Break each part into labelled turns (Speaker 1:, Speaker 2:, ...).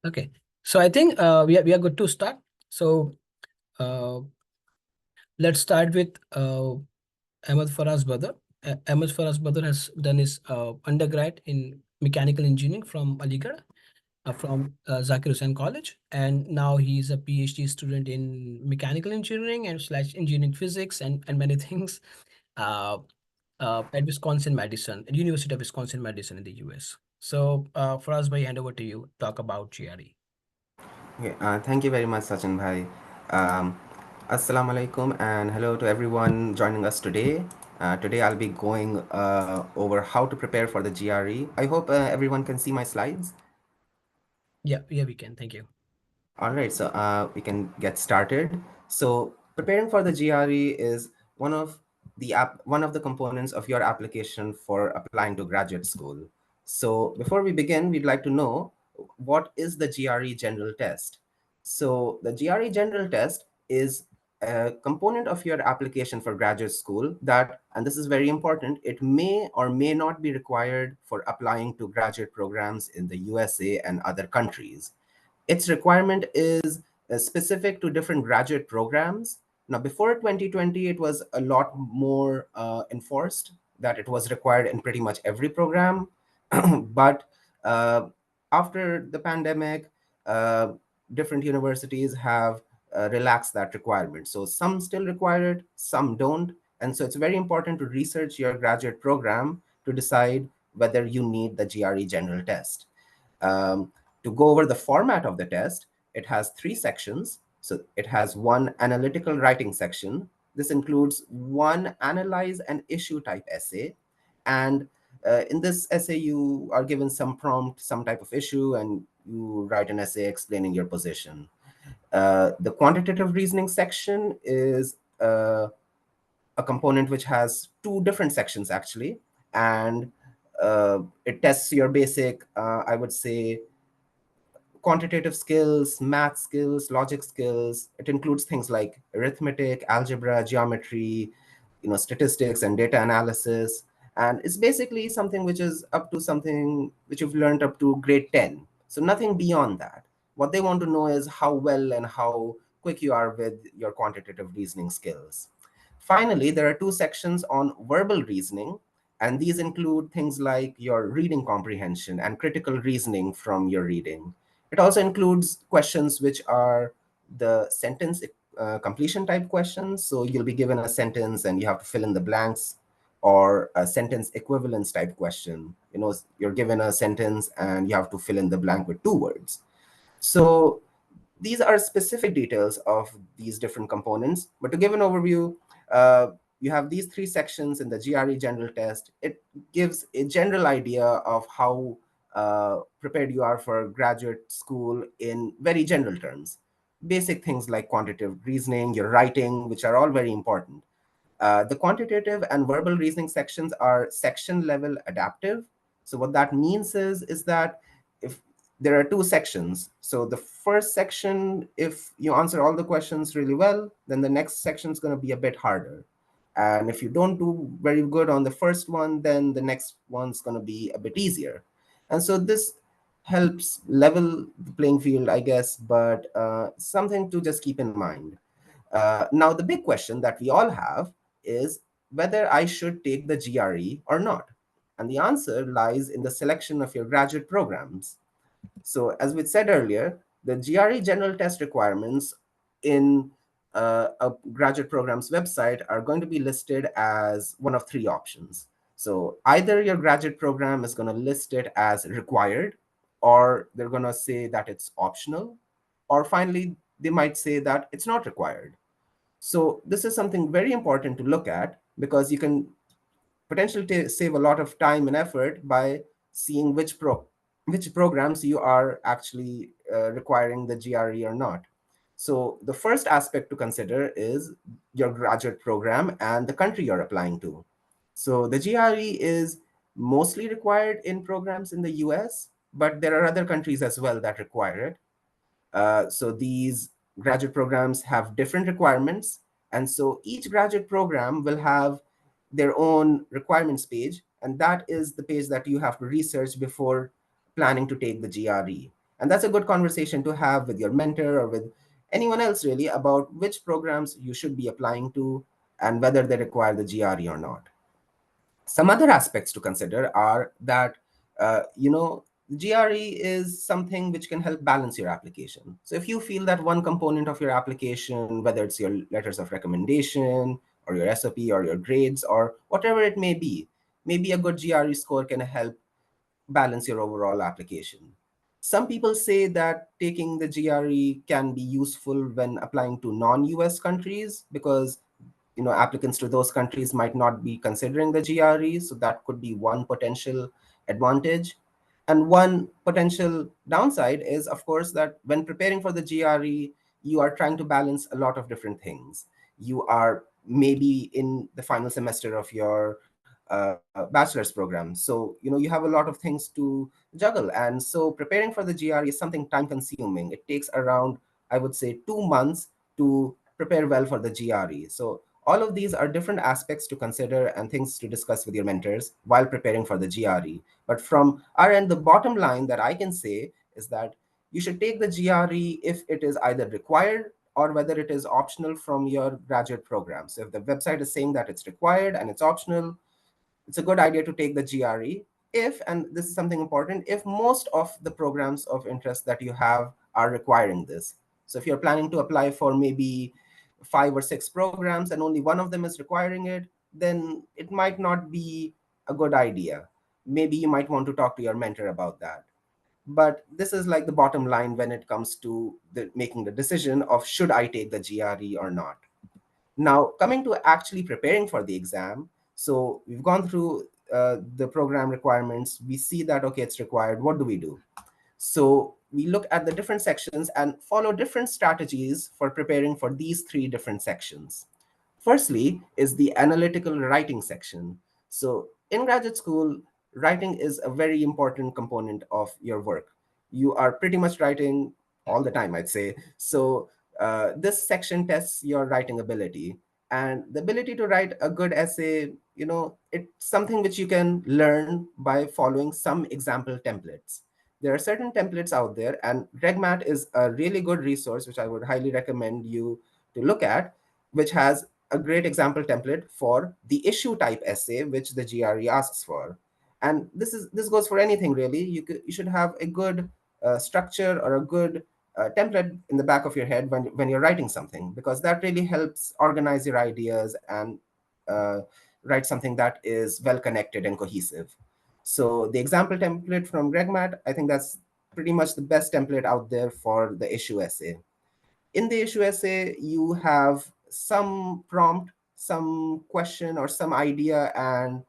Speaker 1: Okay, so I think we are good to start. So uh, let's start with Ahmad Faraz Badar. Ahmad Faraz Badar has done his undergrad in mechanical engineering from Aligarh, from Zakir Hussain College, and now he's a PhD student in mechanical engineering and slash engineering physics and many things uh, at Wisconsin-Madison, at University of Wisconsin-Madison in the US. So Faraz bhai, hand over to you. Talk about GRE.
Speaker 2: Okay, thank you very much, Sachin bhai. Um, Assalamu alaikum and hello to everyone joining us today. Today I'll be going over how to prepare for the GRE. I hope everyone can see my slides.
Speaker 1: Yeah, we can. Thank you.
Speaker 2: All right, so we can get started. So preparing for the GRE is one of the components of your application for applying to graduate school. So before we begin, we'd like to know what is the GRE general test. So the GRE general test is a component of your application for graduate school that, and this is very important, it may or may not be required for applying to graduate programs in the USA and other countries. Its requirement is specific to different graduate programs. Now, before 2020, it was a lot more enforced that it was required in pretty much every program. But uh, after the pandemic, uh, different universities have relaxed that requirement. So some still require it, some don't. And so it's very important to research your graduate program to decide whether you need the GRE general test. Um, to go over the format of the test, it has three sections. So it has one analytical writing section. This includes one analyze and issue type essay. And in this essay, you are given some prompt, some type of issue, and you write an essay explaining your position. The quantitative reasoning section is a component which has two different sections actually, and it tests your basic, I would say, quantitative skills, math skills, logic skills. It includes things like arithmetic, algebra, geometry, statistics and data analysis. And it's basically something which is up to something which you've learned up to grade 10. So nothing beyond that. What they want to know is how well and how quick you are with your quantitative reasoning skills. Finally, there are two sections on verbal reasoning, and these include things like your reading comprehension and critical reasoning from your reading. It also includes questions which are the sentence completion type questions. So you'll be given a sentence and you have to fill in the blanks, or a sentence equivalence type question. You're given a sentence and you have to fill in the blank with two words. So these are specific details of these different components. But to give an overview, uh, you have these three sections in the GRE general test. It gives a general idea of how prepared you are for graduate school in very general terms. Basic things like quantitative reasoning, your writing, which are all very important. The quantitative and verbal reasoning sections are section level adaptive. So what that means is that if there are two sections, so the first section, if you answer all the questions really well, then the next section is going to be a bit harder. And if you don't do very good on the first one, then the next one's going to be a bit easier. And so this helps level the playing field, I guess, but something to just keep in mind. Now, the big question that we all have is whether I should take the GRE or not. And the answer lies in the selection of your graduate programs. So, as we said earlier, the GRE general test requirements in a graduate program's website are going to be listed as one of three options. So, either your graduate program is going to list it as required, or they're going to say that it's optional, or finally, they might say that it's not required. So this is something very important to look at because you can potentially save a lot of time and effort by seeing which programs you are actually requiring the GRE or not. So the first aspect to consider is your graduate program and the country you're applying to. So the GRE is mostly required in programs in the US, but there are other countries as well that require it. So these graduate programs have different requirements. And so each graduate program will have their own requirements page. And that is the page that you have to research before planning to take the GRE. And that's a good conversation to have with your mentor or with anyone else really about which programs you should be applying to and whether they require the GRE or not. Some other aspects to consider are that, GRE is something which can help balance your application. So if you feel that one component of your application, whether it's your letters of recommendation or your SOP or your grades or whatever it may be, maybe a good GRE score can help balance your overall application. Some people say that taking the GRE can be useful when applying to non-US countries because applicants to those countries might not be considering the GRE, so that could be one potential advantage. And one potential downside is, of course, that when preparing for the GRE, you are trying to balance a lot of different things. You are maybe in the final semester of your bachelor's program, so you have a lot of things to juggle. And so preparing for the GRE is something time consuming. It takes around, I would say, 2 months to prepare well for the GRE. So all of these are different aspects to consider and things to discuss with your mentors while preparing for the GRE. But from our end, the bottom line that I can say is that you should take the GRE if it is either required or whether it is optional from your graduate program. So if the website is saying that it's required and it's optional, it's a good idea to take the GRE if, and this is something important, if most of the programs of interest that you have are requiring this. So if you're planning to apply for maybe 5 or 6 programs and only one of them is requiring it, then it might not be a good idea. Maybe you might want to talk to your mentor about that. But this is like the bottom line when it comes to making the decision of should I take the GRE or not. Now, coming to actually preparing for the exam, so we've gone through the program requirements. We see that, okay, it's required. What do we do? So we look at the different sections and follow different strategies for preparing for these 3 different sections. Firstly is the analytical writing section. So in graduate school, writing is a very important component of your work. You are pretty much writing all the time, I'd say. So this section tests your writing ability. And the ability to write a good essay, it's something which you can learn by following some example templates. There are certain templates out there, and RegMat is a really good resource, which I would highly recommend you to look at, which has a great example template for the issue type essay, which the GRE asks for. And this goes for anything really. You should have a good structure or a good template in the back of your head when you're writing something, because that really helps organize your ideas and uh, write something that is well connected and cohesive. So the example template from RegMat, I think that's pretty much the best template out there for the issue essay. In the issue essay, you have some prompt, some question, or some idea, and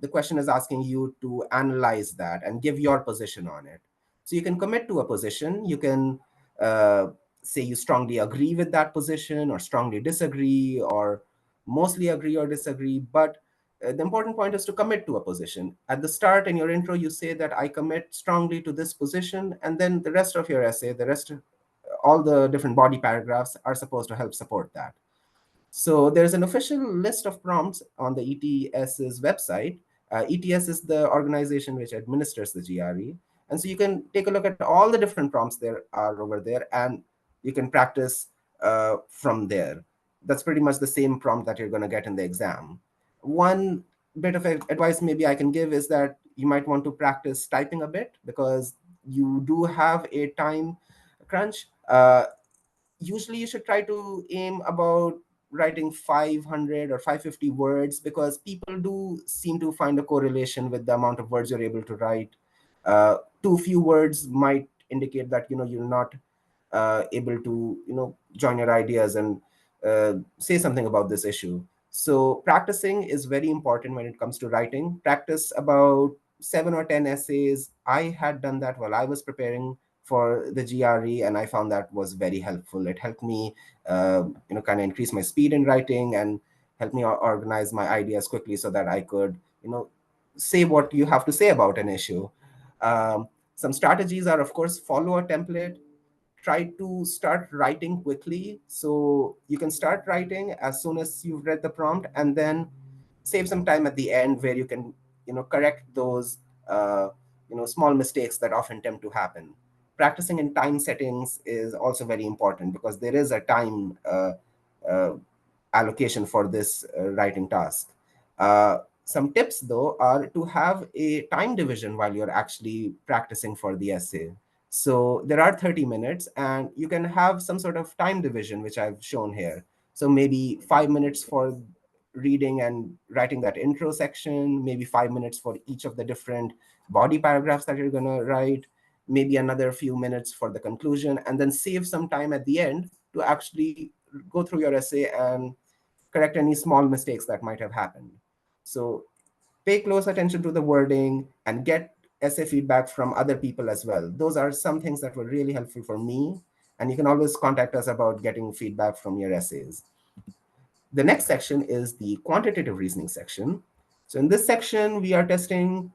Speaker 2: the question is asking you to analyze that and give your position on it. So you can commit to a position. You can uh, say you strongly agree with that position, or strongly disagree, or mostly agree or disagree. But the important point is to commit to a position. At the start in your intro, you say that I commit strongly to this position, and then the rest of your essay, all the different body paragraphs are supposed to help support that. So there's an official list of prompts on the ETS's website. ETS is the organization which administers the GRE. And so you can take a look at all the different prompts there are over there, and you can practice from there. That's pretty much the same prompt that you're going to get in the exam. One bit of advice maybe I can give is that you might want to practice typing a bit, because you do have a time crunch. Usually you should try to aim about writing 500 or 550 words, because people do seem to find a correlation with the amount of words you're able to write. Too few words might indicate that you're not able to join your ideas and say something about this issue. So practicing is very important when it comes to writing. Practice about 7 or 10 essays. I had done that while I was preparing for the GRE, and I found that was very helpful. It helped me, kind of increase my speed in writing and help me organize my ideas quickly so that I could, say what you have to say about an issue. Some strategies are, of course, follow a template. Try to start writing quickly. So you can start writing as soon as you've read the prompt, and then save some time at the end where you can, correct those, small mistakes that often tend to happen. practicing in time settings is also very important because there is a time uh, allocation for this writing task. Some tips, though, are to have a time division while you're actually practicing for the essay. So there are 30 minutes, and you can have some sort of time division, which I've shown here. So maybe 5 minutes for reading and writing that intro section, maybe 5 minutes for each of the different body paragraphs that you're going to write, maybe another few minutes for the conclusion, and then save some time at the end to actually go through your essay and correct any small mistakes that might have happened. So pay close attention to the wording and get essay feedback from other people as well. Those are some things that were really helpful for me. And you can always contact us about getting feedback from your essays. The next section is the quantitative reasoning section. So in this section, we are testing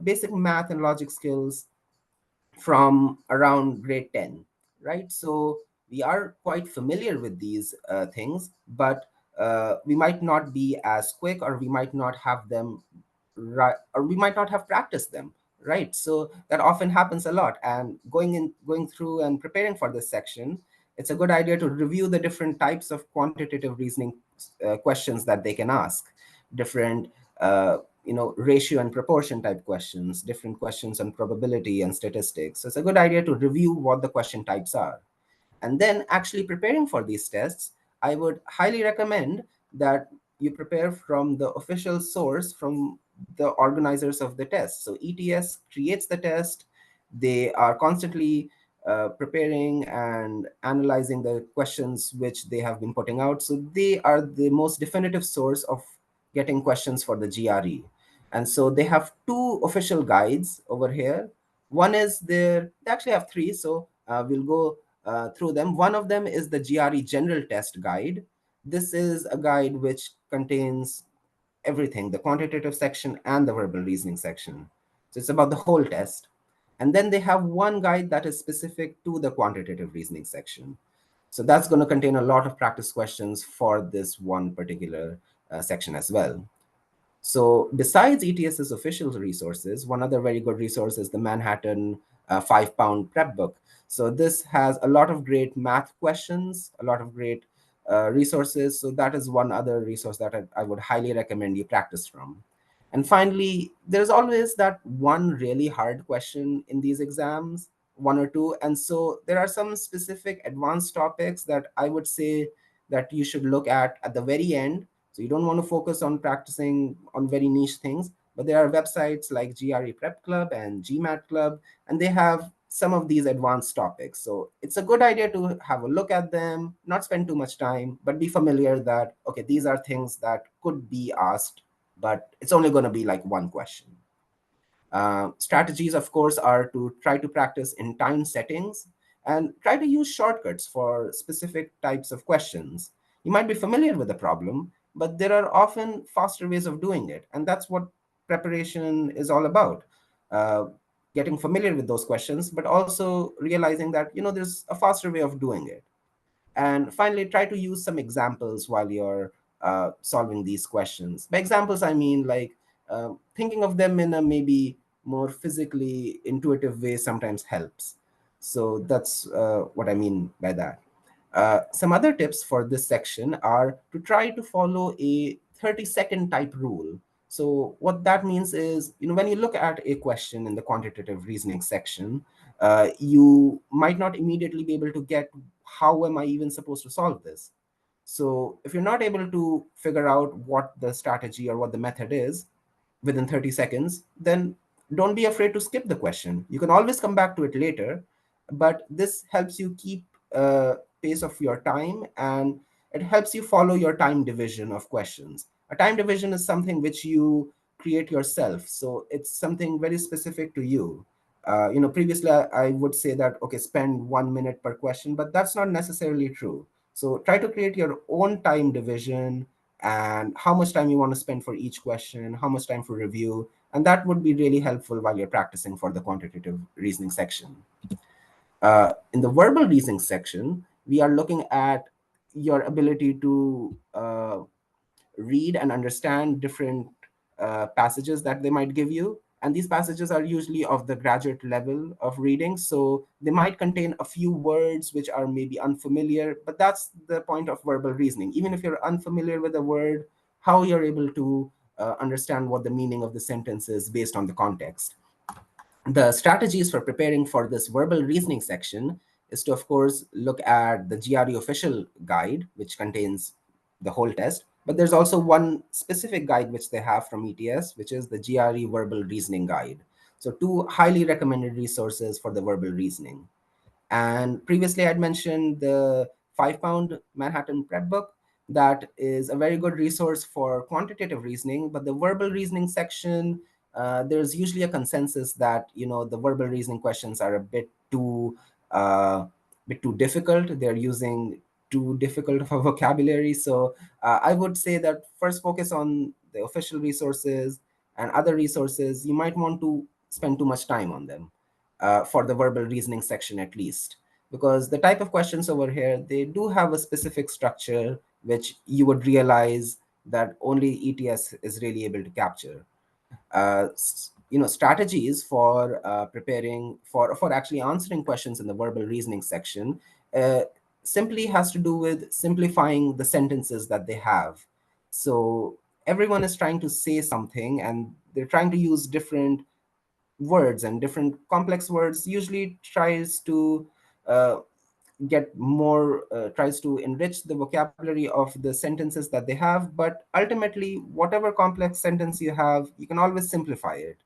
Speaker 2: basic math and logic skills from around grade 10, right? So we are quite familiar with these things, but we might not be as quick, or we might not have them right, or we might not have practiced them, right? So that often happens a lot. And going through and preparing for this section, it's a good idea to review the different types of quantitative reasoning questions that they can ask, different ratio and proportion type questions, different questions on probability and statistics. So it's a good idea to review what the question types are. And then actually preparing for these tests, I would highly recommend that you prepare from the official source, from the organizers of the test. So ETS creates the test. They are constantly preparing and analyzing the questions which they have been putting out. So they are the most definitive source of getting questions for the GRE. And so they have two official guides over here. One is they actually have three, so we'll go through them. One of them is the GRE General Test Guide. This is a guide which contains everything, the quantitative section and the verbal reasoning section. So it's about the whole test. And then they have one guide that is specific to the quantitative reasoning section. So that's going to contain a lot of practice questions for this one particular section as well. So besides ETS's official resources, one other very good resource is the Manhattan 5-pound prep book. So this has a lot of great math questions, a lot of great resources. So that is one other resource that I would highly recommend you practice from. And finally, there's always that one really hard question in these exams, one or two. And so there are some specific advanced topics that I would say that you should look at the very end. So you don't want to focus on practicing on very niche things, but there are websites like GRE Prep Club and GMAT Club, and they have some of these advanced topics. So it's a good idea to have a look at them, not spend too much time, but be familiar that, okay, these are things that could be asked, but it's only going to be like one question. Strategies, of course, are to try to practice in time settings and try to use shortcuts for specific types of questions. You might be familiar with the problem, but there are often faster ways of doing it. And that's what preparation is all about. Uh, Getting familiar with those questions, but also realizing that, there's a faster way of doing it. And finally, try to use some examples while you're solving these questions. By examples, I mean like thinking of them in a maybe more physically intuitive way sometimes helps. So that's what I mean by that. Some other tips for this section are to try to follow a 30-second type rule. So what that means is, when you look at a question in the quantitative reasoning section, you might not immediately be able to get, how am I even supposed to solve this? So if you're not able to figure out what the strategy or what the method is within 30 seconds, then don't be afraid to skip the question. You can always come back to it later, but this helps you keep pace of your time, and it helps you follow your time division of questions. A time division is something which you create yourself, so it's something very specific to you. Previously I would say that, okay, spend 1 minute per question, but that's not necessarily true. So try to create your own time division, and how much time you want to spend for each question, how much time for review, and that would be really helpful while you're practicing for the quantitative reasoning section. In the verbal reasoning section, we are looking at your ability to read and understand different passages that they might give you, And these passages are usually of the graduate level of reading, so they might contain a few words which are maybe unfamiliar, but that's the point of verbal reasoning. Even if you're unfamiliar with a word, how you're able to understand what the meaning of the sentence is based on the context. The strategies for preparing for this verbal reasoning section is to, of course, look at the GRE official guide, which contains the whole test. But there's also one specific guide which they have from ETS, which is the GRE verbal reasoning guide. So, two highly recommended resources for the verbal reasoning. And previously, I'd mentioned the 5 pound Manhattan Prep book. That is a very good resource for quantitative reasoning, but the verbal reasoning section, there's usually a consensus that the verbal reasoning questions are a uh, bit too difficult. They're using too difficult of a vocabulary. So I would say that first focus on the official resources, and other resources you might want to spend too much time on them for the verbal reasoning section at least, because the type of questions over here, they do have a specific structure which you would realize that only ETS is really able to capture. Strategies for preparing for actually answering questions in the verbal reasoning section uh, simply has to do with simplifying the sentences that they have. So everyone is trying to say something, and they're trying to use different words, and different complex words usually uh, tries to enrich the vocabulary of the sentences that they have. But ultimately, whatever complex sentence you have, you can always simplify it.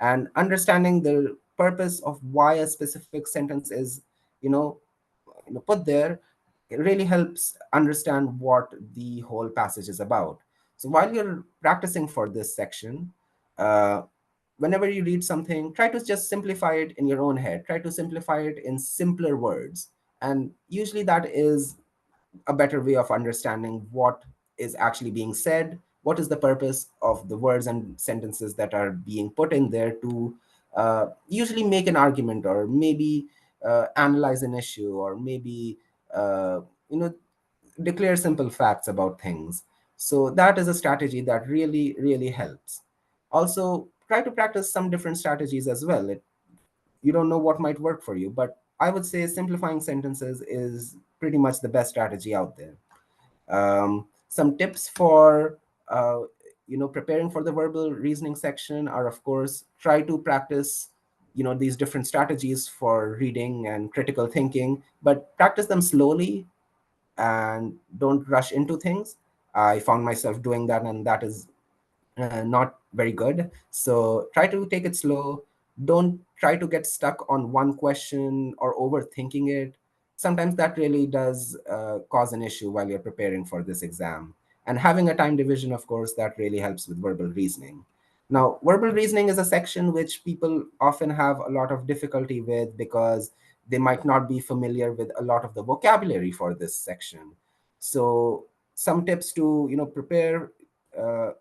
Speaker 2: And understanding the purpose of why a specific sentence is you know put there, it really helps understand what the whole passage is about. So while you're practicing for this section, uh, whenever you read something, try to just simplify it in your own head. Try to simplify it in simpler words. And usually that is a better way of understanding what is actually being said, what is the purpose of the words and sentences that are being put in there to usually make an argument, or maybe analyze an issue, or maybe uh, you know declare simple facts about things. So that is a strategy that really, really helps. Also, try to practice some different strategies as well. You don't know what might work for you, but I would say simplifying sentences is pretty much the best strategy out there. Some tips for preparing for the verbal reasoning section are, of course, try to practice these different strategies for reading and critical thinking, but practice them slowly and don't rush into things. I found myself doing that, and that is not very good. So try to take it slow. Don't try to get stuck on one question or overthinking it. Sometimes that really does cause an issue while you're preparing for this exam. And having a time division, of course, that really helps with verbal reasoning. Now, verbal reasoning is a section which people often have a lot of difficulty with, because they might not be familiar with a lot of the vocabulary for this section. So some tips to prepare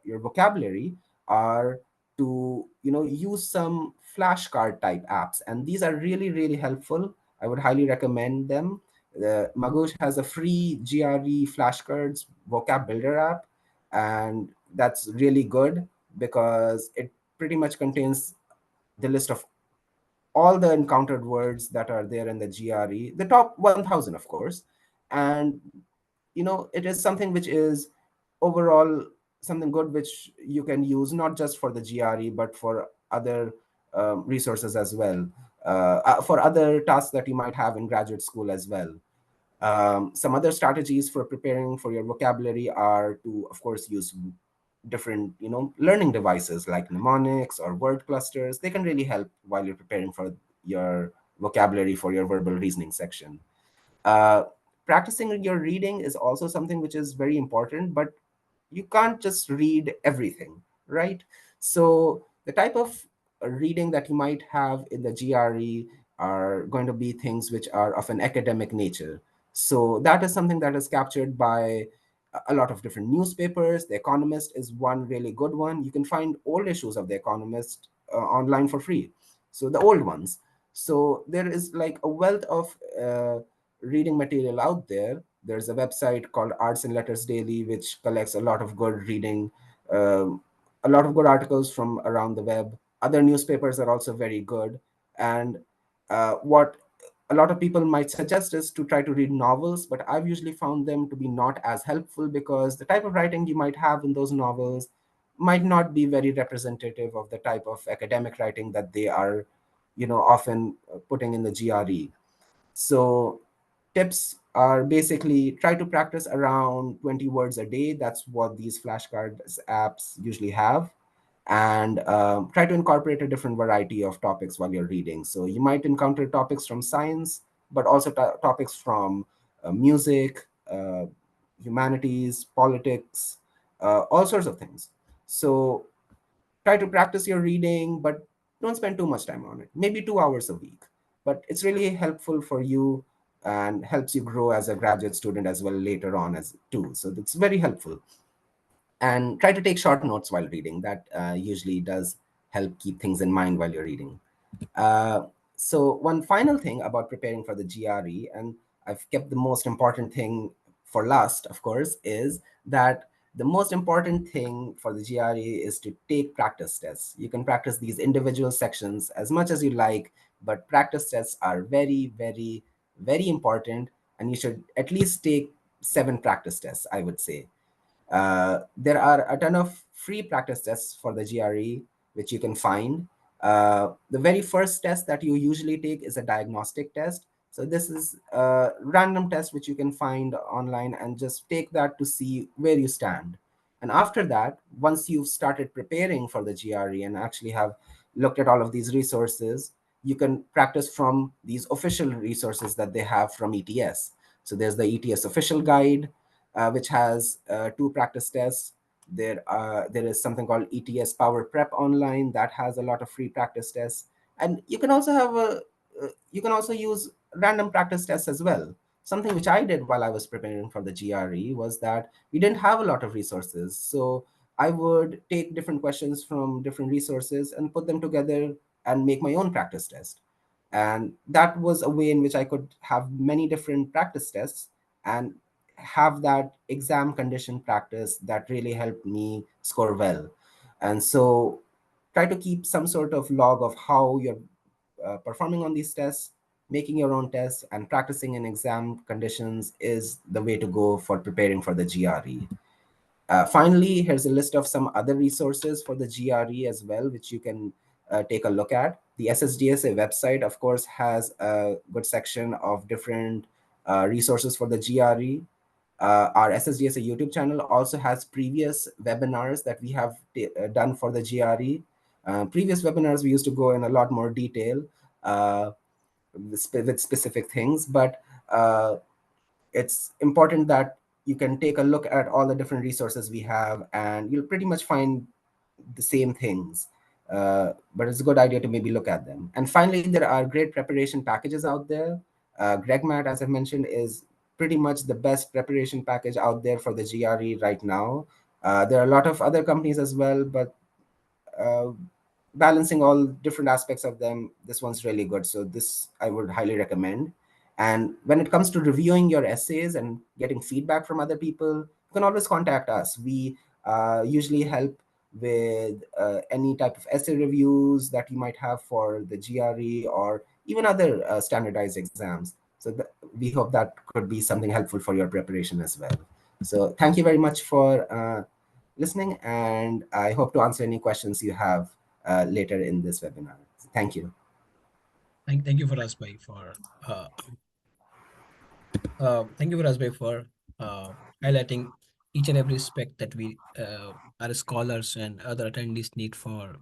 Speaker 2: your vocabulary are to use some flashcard type apps, and these are really, really helpful. I would highly recommend them. Mahwish has a free GRE flashcards vocab builder app, and that's really good because it pretty much contains the list of all the encountered words that are there in the GRE, the top 1000, of course. And it is something which is overall something good, which you can use not just for the GRE but for other resources as well, for other tasks that you might have in graduate school as well. Some other strategies for preparing for your vocabulary are to, of course, use different learning devices like mnemonics or word clusters. They can really help while you're preparing for your vocabulary for your verbal reasoning section. uh, Practicing your reading is also something which is very important, but you can't just read everything, right? So the type of reading that you might have in the GRE are going to be things which are of an academic nature. So that is something that is captured by a lot of different newspapers. The Economist is one really good one. You can find old issues of The Economist online for free. So the old ones. So there is like a wealth of reading material out there. There's a website called Arts and Letters Daily, which collects a lot of good reading, um, a lot of good articles from around the web. Other newspapers are also very good. And what a lot of people might suggest is to try to read novels, but I've usually found them to be not as helpful because the type of writing you might have in those novels might not be very representative of the type of academic writing that they are, often putting in the GRE. So tips are basically try to practice around 20 words a day. That's what these flashcards apps usually have. And try to incorporate a different variety of topics while you're reading. So you might encounter topics from science, but also topics from music, humanities, politics, all sorts of things. So try to practice your reading, but don't spend too much time on it. Maybe 2 hours a week. But it's really helpful for you and helps you grow as a graduate student as well later on as too. So it's very helpful. And try to take short notes while reading. That usually does help keep things in mind while you're reading. uh, so one final thing about preparing for the GRE, and I've kept the most important thing for last, of course, is that the most important thing for the GRE is to take practice tests. You can practice these individual sections as much as you like, but practice tests are very, very, very important, and you should at least take 7 practice tests, I would say. There are a ton of free practice tests for the GRE, which you can find. The very first test that you usually take is a diagnostic test. So this is a random test which you can find online and just take that to see where you stand. And after that, once you've started preparing for the GRE and actually have looked at all of these resources, you can practice from these official resources that they have from ETS. So there's the ETS official guide, which has 2 practice tests. There is something called ETS Power Prep Online that has a lot of free practice tests, and you can also use random practice tests as well. Something which I did while I was preparing for the GRE was that we didn't have a lot of resources, so I would take different questions from different resources and put them together and make my own practice test. And that was a way in which I could have many different practice tests and have that exam condition practice that really helped me score well. And so try to keep some sort of log of how you're performing on these tests. Making your own tests and practicing in exam conditions is the way to go for preparing for the GRE. Finally, here's a list of some other resources for the GRE as well, which you can take a look at. The SSGSA website, of course, has a good section of different resources for the GRE. Our SSGSA YouTube channel also has previous webinars that we have done for the GRE. Previous webinars, we used to go in a lot more detail uh, with specific things, but uh, it's important that you can take a look at all the different resources we have, and you'll pretty much find the same things. But it's a good idea to maybe look at them. And finally, there are great preparation packages out there. GregMat, as I mentioned, is pretty much the best preparation package out there for the GRE right now. There are a lot of other companies as well, but uh, balancing all different aspects of them, this one's really good. So this I would highly recommend. And when it comes to reviewing your essays and getting feedback from other people, you can always contact us. We usually help with any type of essay reviews that you might have for the GRE or even other standardized exams. So we hope that could be something helpful for your preparation as well. So thank you very much for listening, and I hope to answer any questions you have later in this webinar. Thank you.
Speaker 1: Thank you for Rasbhai for uh, thank you for Rasbhai for uh, highlighting each and every aspect that we our scholars and other attendees need for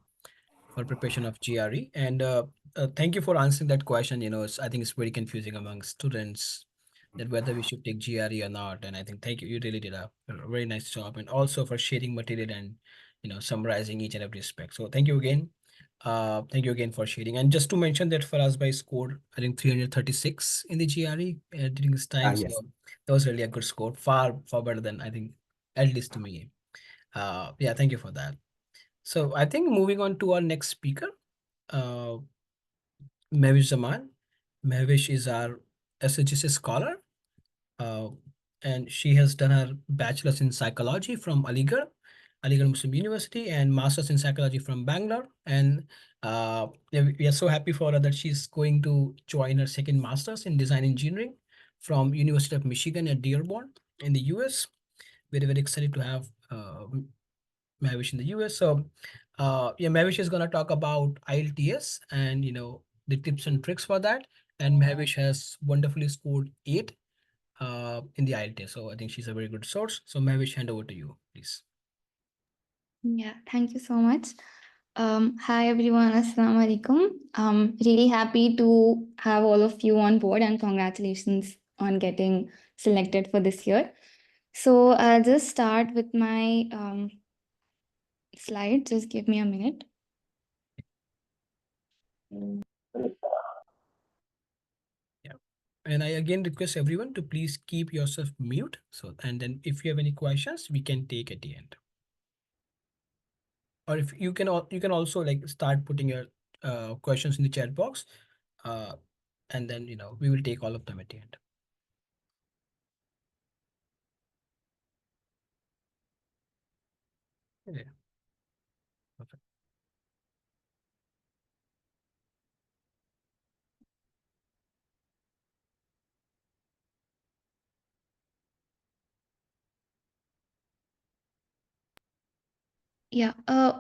Speaker 1: preparation of GRE. And thank you for answering that question. I think it's very confusing among students that whether we should take GRE or not. And I think thank you. You really did a very nice job, and also for sharing material and summarizing each and every aspect. So thank you again. Thank you again for sharing. And just to mention that Faraz Bhai scored, I think 336 in the GRE during this time. So
Speaker 2: Yes.
Speaker 1: that was really a good score, far far better than I think, at least to me. Yeah, thank you for that. So I think moving on to our next speaker, uh, Mahwish Zaman. Mahwish is our SSGSA scholar, uh, and she has done her bachelor's in psychology from Aligarh, Aligarh Muslim University, and Masters in Psychology from Bangalore. And yeah, we are so happy for her that she's going to join her second Masters in Design Engineering from University of Michigan at Dearborn in the US. Very, very excited to have Mahwish in the US. So yeah, Mahwish is going to talk about IELTS and, the tips and tricks for that. And Mahwish has wonderfully scored 8 in the IELTS. So I think she's a very good source. So Mahwish, hand over to you, please.
Speaker 3: Yeah, thank you so much. Hi everyone, Assalamu alaikum. Really happy to have all of you on board and congratulations on getting selected for this year. So I'll just start with my slide. Just give me a minute.
Speaker 1: Yeah. And I again request everyone to please keep yourself mute. So, and then if you have any questions, we can take at the end. Or if you can, you can also like start putting your questions in the chat box, and then we will take all of them at the end. Yeah. Perfect.
Speaker 3: Yeah.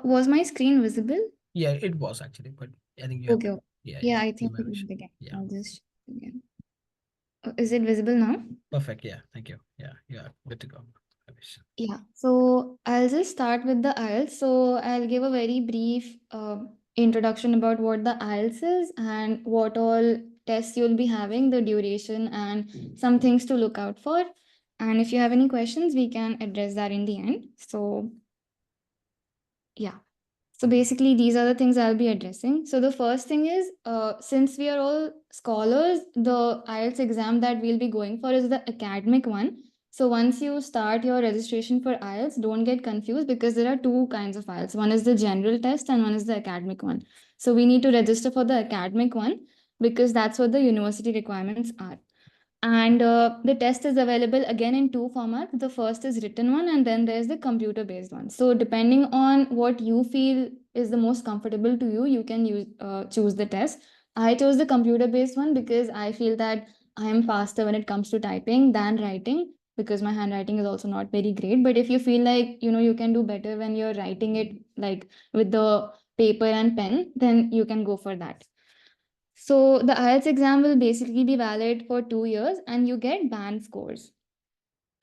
Speaker 3: Was my screen visible?
Speaker 1: Yeah, it was actually, but I think you have.
Speaker 3: Okay.
Speaker 1: Yeah,
Speaker 3: Yeah,
Speaker 1: yeah.
Speaker 3: I
Speaker 1: You
Speaker 3: think it
Speaker 1: Mahwish.
Speaker 3: is again.
Speaker 1: Yeah.
Speaker 3: I'll just again. Is it visible now?
Speaker 1: Perfect. Yeah. Thank you. Yeah. Yeah. Good to go. Mahwish.
Speaker 3: Yeah, so I'll just start with the IELTS. So I'll give a very brief introduction about what the IELTS is and what all tests you'll be having, the duration, and some things to look out for. And if you have any questions, we can address that in the end. So, yeah. So basically, these are the things I'll be addressing. So the first thing is, since we are all scholars, the IELTS exam that we'll be going for is the academic one. So once you start your registration for IELTS, don't get confused because there are two kinds of IELTS. One is the general test and one is the academic one. So we need to register for the academic one because that's what the university requirements are. And the test is available again in two formats. The first is written one, and then there's the computer based one. So depending on what you feel is the most comfortable to you, you can choose the test. I chose the computer based one because I feel that I am faster when it comes to typing than writing because my handwriting is also not very great. But if you feel like you can do better when you're writing it like with the paper and pen, then you can go for that. So the IELTS exam will basically be valid for 2 years and you get band scores.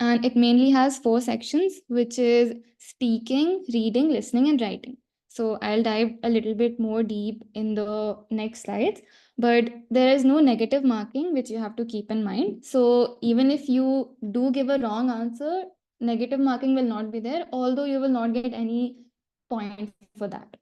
Speaker 3: And it mainly has 4 sections, which is speaking, reading, listening, and writing. So I'll dive a little bit more deep in the next slides, but there is no negative marking, which you have to keep in mind. So even if you do give a wrong answer, negative marking will not be there, although you will not get any points for that.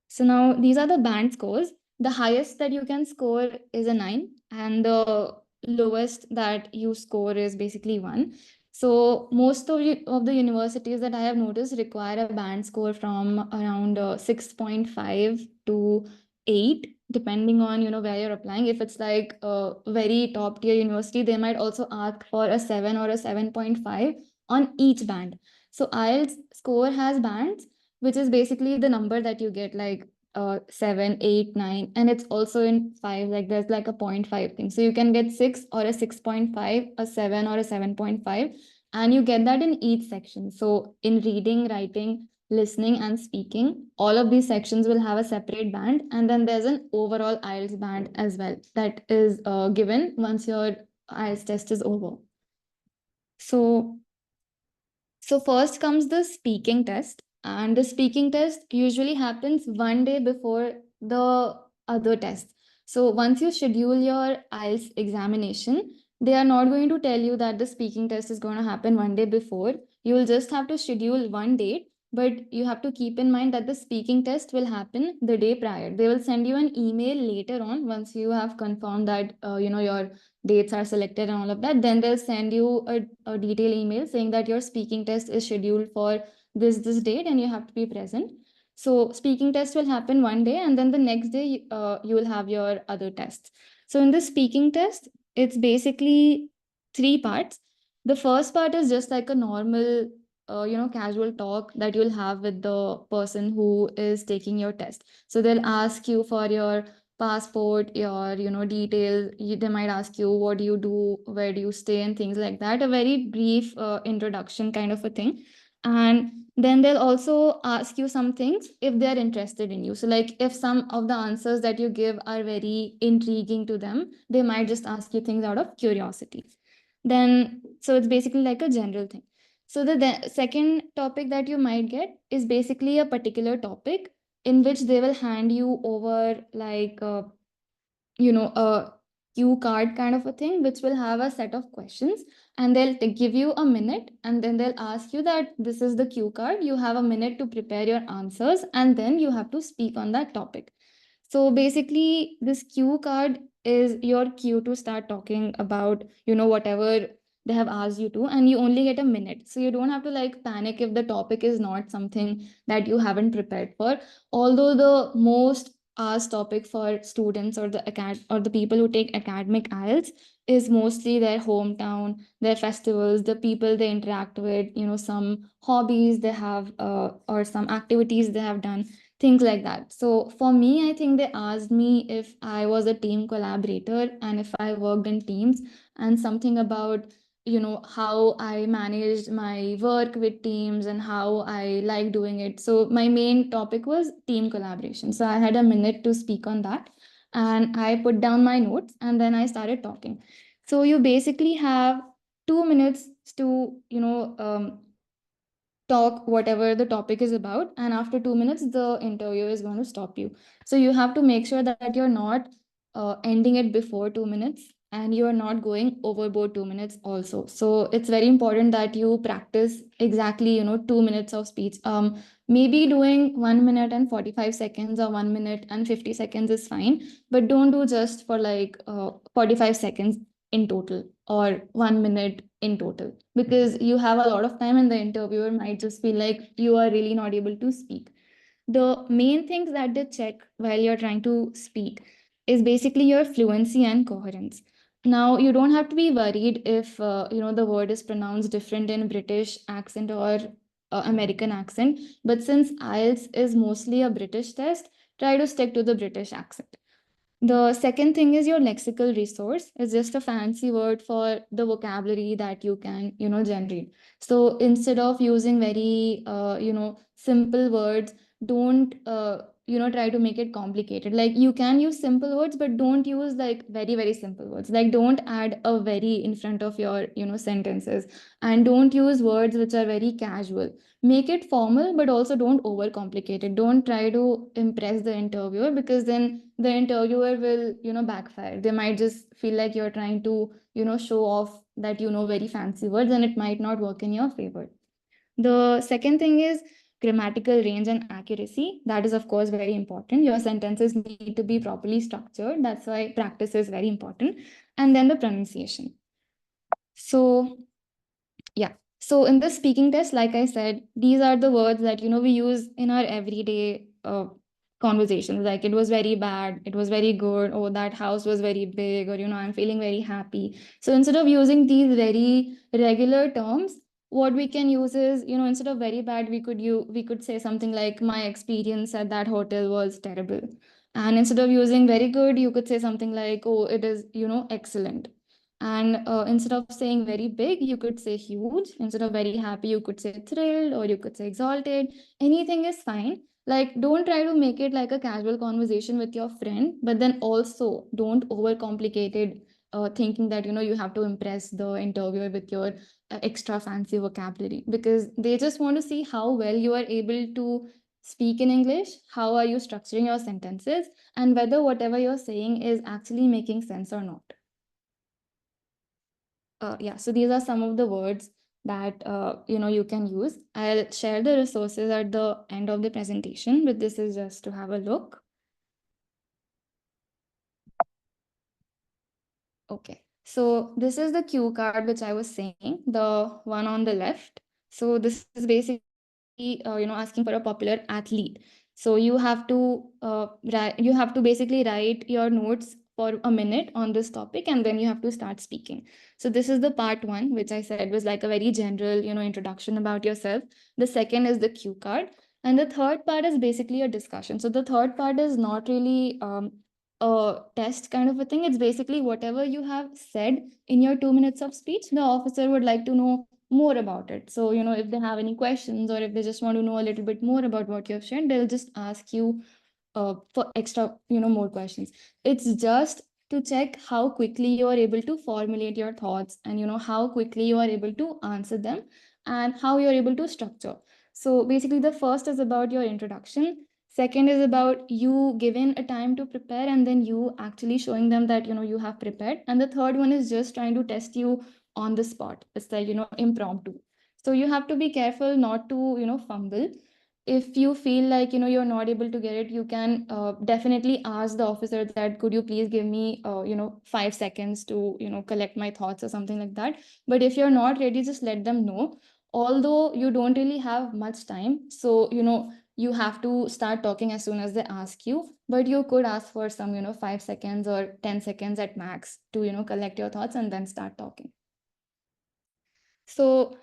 Speaker 3: So now these are the band scores. The highest that you can score is a 9, and the lowest that you score is basically 1. So most of the universities that I have noticed require a band score from around 6.5 to 8, depending on where you're applying. If it's like a very top tier university, they might also ask for a 7 or a 7.5 on each band. So IELTS score has bands, which is basically the number that you get, like 7, 8, 9, and it's also in 5. Like there's like a 0.5 thing. So you can get 6 or a 6.5, a 7 or a 7.5, and you get that in each section. So in reading, writing, listening, and speaking, all of these sections will have a separate band, and then there's an overall IELTS band as well that is given once your IELTS test is over. So first comes the speaking test, and the speaking test usually happens one day before the other test. So once you schedule your IELTS examination, they are not going to tell you that the speaking test is going to happen one day before. You will just have to schedule one date, but you have to keep in mind that the speaking test will happen the day prior. They will send you an email later on once you have confirmed that your dates are selected and all of that. Then they'll send you a detailed email saying that your speaking test is scheduled for this date and you have to be present. So speaking test will happen one day, and then the next day you will have your other tests. So in the speaking test, it's basically 3 parts. The first part is just like a normal casual talk that you'll have with the person who is taking your test. So they'll ask you for your passport, your details. They might ask you what do you do, where do you stay, and things like that. A very brief introduction kind of a thing. And then they'll also ask you some things if they're interested in you. So like if some of the answers that you give are very intriguing to them, they might just ask you things out of curiosity. Then so it's basically like a general thing. So the second topic that you might get is basically a particular topic in which they will hand you over like a cue card kind of a thing, which will have a set of questions, and they'll give you a minute, and then they'll ask you that this is the cue card. You have a minute to prepare your answers, and then you have to speak on that topic. So basically, this cue card is your cue to start talking about, whatever they have asked you to, and you only get a minute. So you don't have to like panic if the topic is not something that you haven't prepared for. Although the most asked topic for students or the people who take academic IELTS is mostly their hometown, their festivals, the people they interact with, some hobbies they have or some activities they have done, things like that. So for me, I think they asked me if I was a team collaborator and if I worked in teams, and something about how I managed my work with teams and how I like doing it. So my main topic was team collaboration. So I had a minute to speak on that, and I put down my notes and then I started talking. So you basically have 2 minutes to talk whatever the topic is about, and after 2 minutes the interviewer is going to stop you. So you have to make sure that you're not ending it before 2 minutes, and you're not going overboard 2 minutes also. So it's very important that you practice exactly 2 minutes of speech. Maybe doing 1 minute and 45 seconds or 1 minute and 50 seconds is fine, but don't do just for like 45 seconds in total or 1 minute in total, because you have a lot of time and the interviewer might just feel like you are really not able to speak. The main things that they check while you're trying to speak is basically your fluency and coherence. Now, you don't have to be worried if the word is pronounced different in British accent or American accent, but since IELTS is mostly a British test, try to stick to the British accent. The second thing is your lexical resource. It's just a fancy word for the vocabulary that you can, generate. So instead of using very, simple words, don't, try to make it complicated. Like you can use simple words, but don't use like very, very simple words. Like don't add a very in front of your, sentences, and don't use words which are very casual. Make it formal, but also don't overcomplicate it. Don't try to impress the interviewer, because then the interviewer will backfire. They might just feel like you're trying to show off that very fancy words, and it might not work in your favor. The second thing is grammatical range and accuracy. That is of course very important. Your sentences need to be properly structured. That's why practice is very important. And then the pronunciation. So yeah. So in the speaking test, like I said, these are the words that we use in our everyday conversations. Like it was very bad, it was very good, oh that house was very big, or I'm feeling very happy. So instead of using these very regular terms, what we can use is instead of very bad, we could say something like my experience at that hotel was terrible. And instead of using very good, you could say something like, oh, it is excellent. And instead of saying very big, you could say huge. Instead of very happy, you could say thrilled, or you could say exalted. Anything is fine. Like, don't try to make it like a casual conversation with your friend, but then also don't overcomplicate it, thinking that, you have to impress the interviewer with your extra fancy vocabulary, because they just want to see how well you are able to speak in English, how are you structuring your sentences, and whether whatever you're saying is actually making sense or not. Yeah, so these are some of the words that you can use. I'll share the resources at the end of the presentation, but this is just to have a look. Okay, so this is the cue card which I was saying, the one on the left. So this is basically asking for a popular athlete. So you have to basically write your notes for a minute on this topic, and then you have to start speaking. So this is the part one, which I said was like a very general, introduction about yourself. The second is the cue card. And the third part is basically a discussion. So the third part is not really a test kind of a thing. It's basically whatever you have said in your 2 minutes of speech, the officer would like to know more about it. So, if they have any questions or if they just want to know a little bit more about what you have shared, they'll just ask you for extra, more questions. It's just to check how quickly you are able to formulate your thoughts and, how quickly you are able to answer them and how you're able to structure. So basically, the first is about your introduction. Second is about you giving a time to prepare and then you actually showing them that, you have prepared. And the third one is just trying to test you on the spot. It's like, impromptu. So you have to be careful not to, fumble. If you feel like, you're not able to get it, you can definitely ask the officer that, could you please give me, 5 seconds to, collect my thoughts or something like that. But if you're not ready, just let them know. Although you don't really have much time. So, you have to start talking as soon as they ask you, but you could ask for some 5 seconds or 10 seconds at max to collect your thoughts and then start talking. So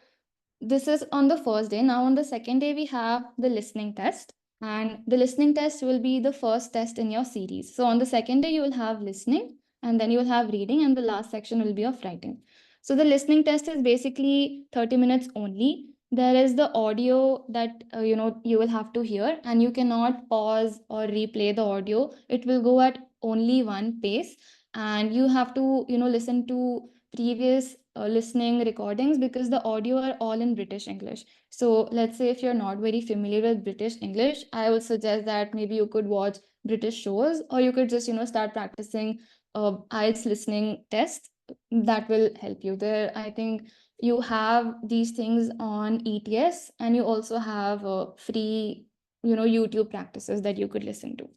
Speaker 3: this is on the first day. Now on the second day we have the listening test, and the listening test will be the first test in your series. So on the second day you will have listening, and then you will have reading, and the last section will be of writing. So the listening test is basically 30 minutes only. There is the audio that you will have to hear, and you cannot pause or replay the audio. It will go at only one pace, and you have to listen to previous listening recordings, because the audio are all in British English. So let's say if you're not very familiar with British English, I would suggest that maybe you could watch British shows, or you could just start practicing IELTS listening tests. That will help you there. I think you have these things on ETS, and you also have free YouTube practices that you could listen to.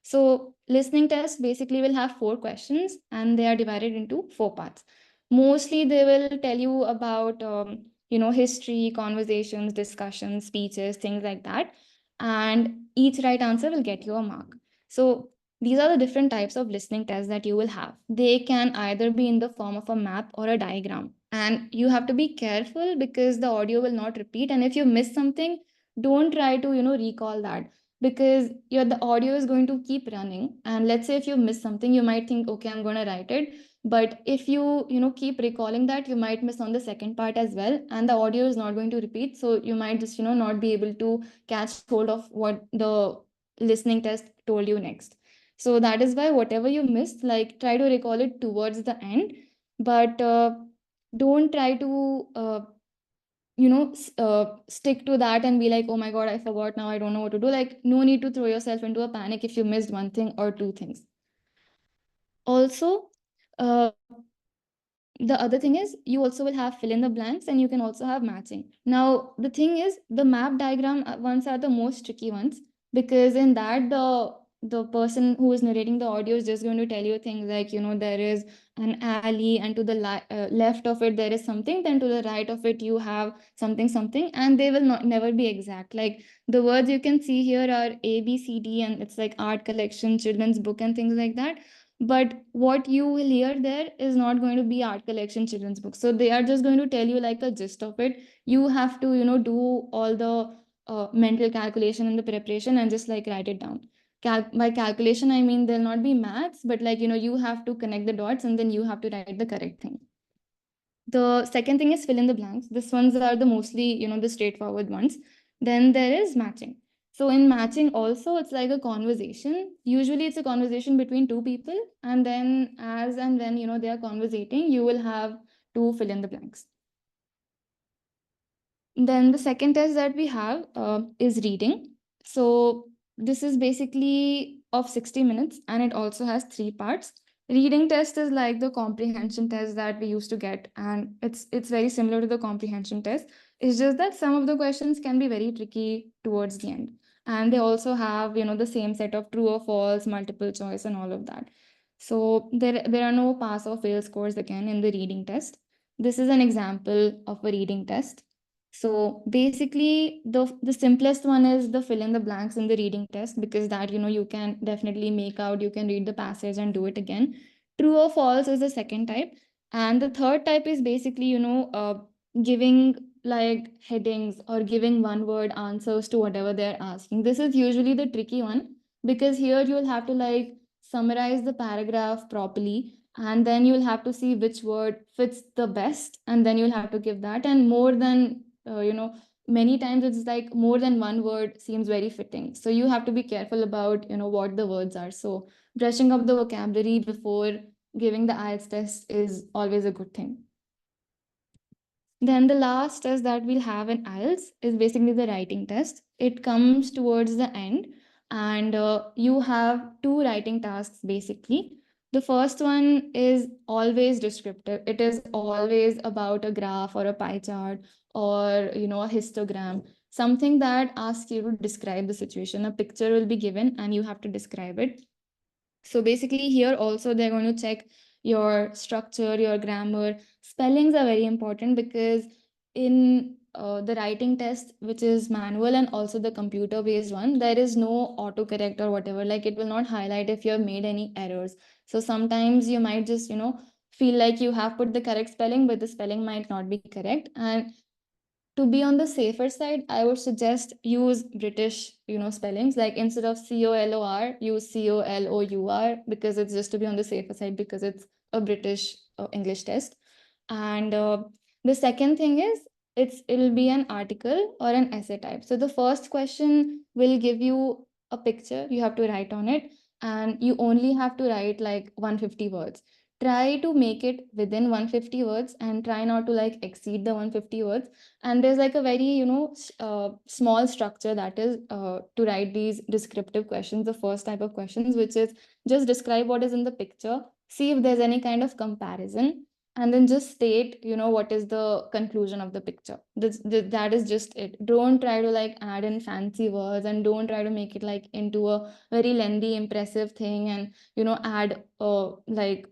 Speaker 3: So listening test basically will have 4 questions, and they are divided into 4 parts. Mostly they will tell you about history, conversations, discussions, speeches, things like that, and each right answer will get you a mark. So these are the different types of listening tests that you will have. They can either be in the form of a map or a diagram, and you have to be careful because the audio will not repeat, and if you miss something, don't try to recall that, because the audio is going to keep running. And let's say if you miss something, you might think, okay, I'm going to write it, but if you keep recalling that, you might miss on the second part as well, and the audio is not going to repeat, so you might just not be able to catch hold of what the listening test told you next. So that is why whatever you missed, like, try to recall it towards the end, but don't try to stick to that and be like, oh my god, I forgot, now I don't know what to do. Like, no need to throw yourself into a panic if you missed one thing or two things. Also, uh, the other thing is, you also will have fill in the blanks, and you can also have matching. Now the thing is, the map diagram ones are the most tricky ones, because in that, the person who is narrating the audio is just going to tell you things like, there is an alley, and to the left of it there is something, then to the right of it you have something something, and they will not never be exact. Like, the words you can see here are A, B, C, D, and it's like art collection, children's book, and things like that. But what you will hear there is not going to be art collection, children's books. So they are just going to tell you like a gist of it. You have to do all the mental calculation and the preparation, and just like write it down. By calculation I mean there'll not be maths, but like you have to connect the dots, and then you have to write the correct thing. The second thing is fill in the blanks. These ones are the mostly the straightforward ones. Then there is matching. So in matching also, it's like a conversation. Usually it's a conversation between two people, and then as and when they are conversating, you will have to fill in the blanks. Then the second test that we have is reading. So this is basically of 60 minutes, and it also has 3 parts. Reading test is like the comprehension test that we used to get, and it's very similar to the comprehension test. It's just that some of the questions can be very tricky towards the end, and they also have the same set of true or false, multiple choice, and all of that. So there are no pass or fail scores again in the reading test. This is an example of a reading test. So basically, the simplest one is the fill in the blanks in the reading test, because that, you can definitely make out, you can read the passage and do it again. True or false is the second type. And the third type is basically, giving like headings or giving one word answers to whatever they're asking. This is usually the tricky one, because here you'll have to like summarize the paragraph properly, and then you'll have to see which word fits the best, and then you'll have to give that. And more than many times it's like more than one word seems very fitting, so you have to be careful about what the words are. So brushing up the vocabulary before giving the IELTS test is always a good thing. Then the last test that we'll have in IELTS is basically the writing test. It comes towards the end, and you have two writing tasks basically. The first one is always descriptive. It is always about a graph or a pie chart, or a histogram, something that asks you to describe the situation. A picture will be given and you have to describe it. So basically here also they're going to check your structure, your grammar. Spellings are very important, because in the writing test, which is manual and also the computer based one, there is no autocorrect or whatever. Like it will not highlight if you have made any errors. So sometimes you might just, feel like you have put the correct spelling, but the spelling might not be correct. And to be on the safer side, I would suggest use British, spellings. Like instead of COLOR, use COLOUR, because it's just to be on the safer side, because it's a British English test. And the second thing is it'll be an article or an essay type. So the first question will give you a picture. You have to write on it, and you only have to write like 150 words. Try to make it within 150 words, and try not to like exceed the 150 words. And there's like a very small structure that is to write these descriptive questions. The first type of questions, which is just describe what is in the picture, see if there's any kind of comparison, and then just state what is the conclusion of the picture. That is just it. Don't try to like add in fancy words, and don't try to make it like into a very lengthy impressive thing, and add like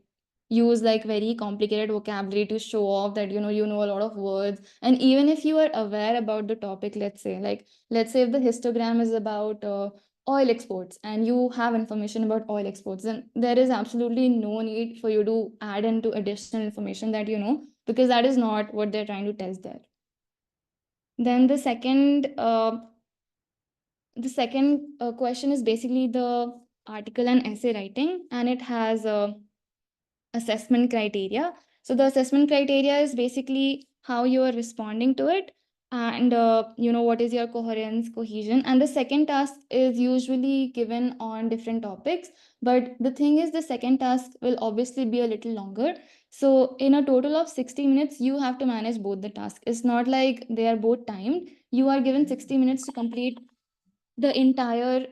Speaker 3: use like very complicated vocabulary to show off that you know a lot of words. And even if you are aware about the topic, let's say if the histogram is about oil exports, and you have information about oil exports, then there is absolutely no need for you to add into additional information that because that is not what they're trying to test there. Then the second question is basically the article and essay writing, and it has assessment criteria. So the assessment criteria is basically how you are responding to it, and what is your coherence, cohesion. And the second task is usually given on different topics, but the thing is the second task will obviously be a little longer. So in a total of 60 minutes, you have to manage both the tasks. It's not like they are both timed. You are given 60 minutes to complete the entire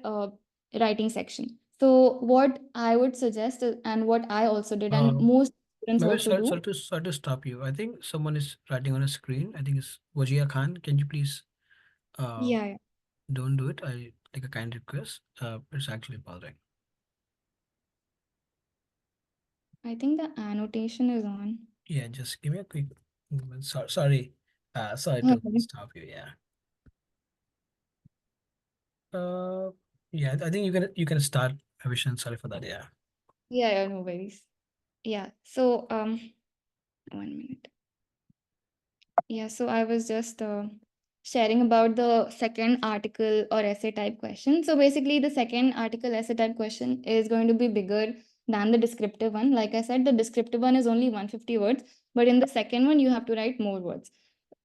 Speaker 3: writing section. So what I would suggest and what I also did, and
Speaker 1: Um,
Speaker 3: most students
Speaker 1: Maybe
Speaker 3: also do.
Speaker 1: sorry to stop you. I think someone is writing on a screen. I think it's Wajia Khan. Can you please uh
Speaker 3: Yeah, yeah.
Speaker 1: don't do it? I take a kind request. It's actually bothering.
Speaker 3: I think the annotation is on.
Speaker 1: Yeah, just give me a quick moment. Sorry. Sorry to
Speaker 3: Okay.
Speaker 1: stop you. Yeah. Uh, yeah. I think you can start, Avishan. Sorry for that. Yeah.
Speaker 3: Yeah, yeah, no worries. Yeah. So 1 minute. Yeah, so I was just sharing about the second article or essay type question. So basically, the second article essay type question is going to be bigger than the descriptive one. Like I said, the descriptive one is only 150 words, but in the second one, you have to write more words.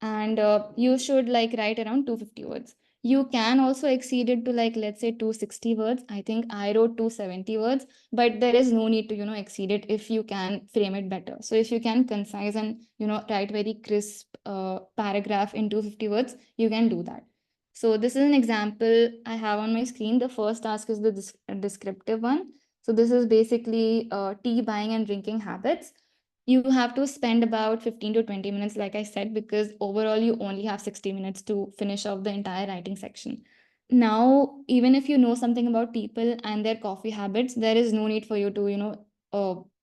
Speaker 3: And you should like write around 250 words. You can also exceed it to like, let's say 260 words. I think I wrote 270 words, but there is no need to exceed it if you can frame it better. So if you can concise and write very crisp paragraph in 250 words, you can do that. So this is an example I have on my screen. The first task is the descriptive one. So this is basically tea buying and drinking habits. You have to spend about 15 to 20 minutes, like I said, because overall you only have 60 minutes to finish off the entire writing section. Now, even if you know something about people and their coffee habits, there is no need for you to,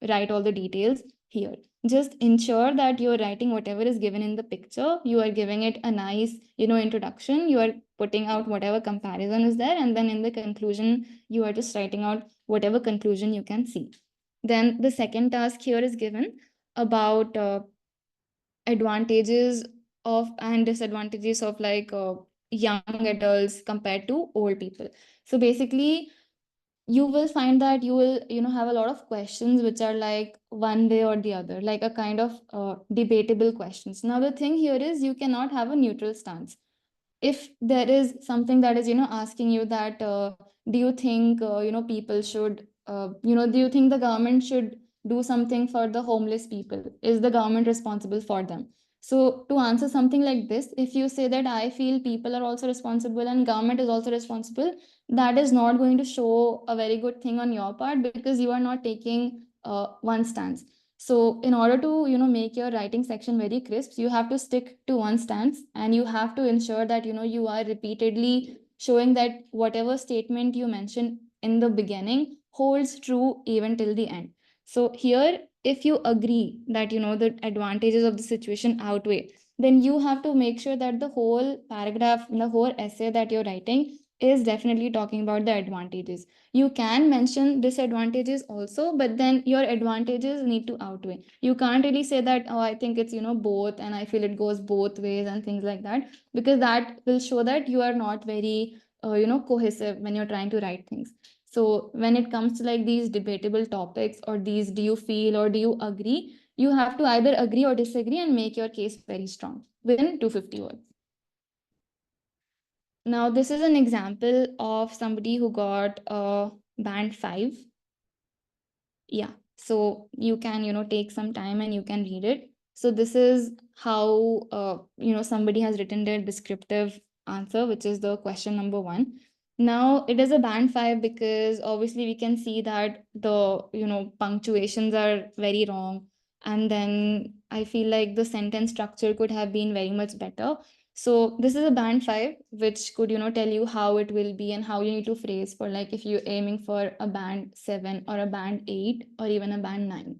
Speaker 3: write all the details. here. Just ensure that you're writing whatever is given in the picture. You are giving it a nice, introduction. You are putting out whatever comparison is there. And then in the conclusion, you are just writing out whatever conclusion you can see. Then the second task here is given about advantages of and disadvantages of young adults compared to old people. So basically, you will find that you will have a lot of questions which are like one way or the other, like a kind of debatable questions. Now the thing here is you cannot have a neutral stance. If there is something that is asking you that do you think people should do you think the government should do something for the homeless people? Is the government responsible for them? So to answer something like this, if you say that I feel people are also responsible and government is also responsible, that is not going to show a very good thing on your part, because you are not taking one stance. So in order to make your writing section very crisp, you have to stick to one stance, and you have to ensure that you are repeatedly showing that whatever statement you mentioned in the beginning holds true even till the end. So here, if you agree that the advantages of the situation outweigh, then you have to make sure that the whole paragraph, the whole essay that you're writing is definitely talking about the advantages. You can mention disadvantages also, but then your advantages need to outweigh. You can't really say that, oh, I think it's both, and I feel it goes both ways and things like that, because that will show that you are not very cohesive when you're trying to write things. So when it comes to like these debatable topics, or these do you feel or do you agree, you have to either agree or disagree and make your case very strong within 250 words. Now, this is an example of somebody who got a band 5. Yeah, so you can take some time and you can read it. So this is how somebody has written their descriptive answer, which is the question number 1. Now it is a band 5 because obviously we can see that the punctuations are very wrong, and then I feel like the sentence structure could have been very much better. So this is a band 5, which could, tell you how it will be and how you need to phrase for, like, if you're aiming for a band 7 or a band 8 or even a band 9.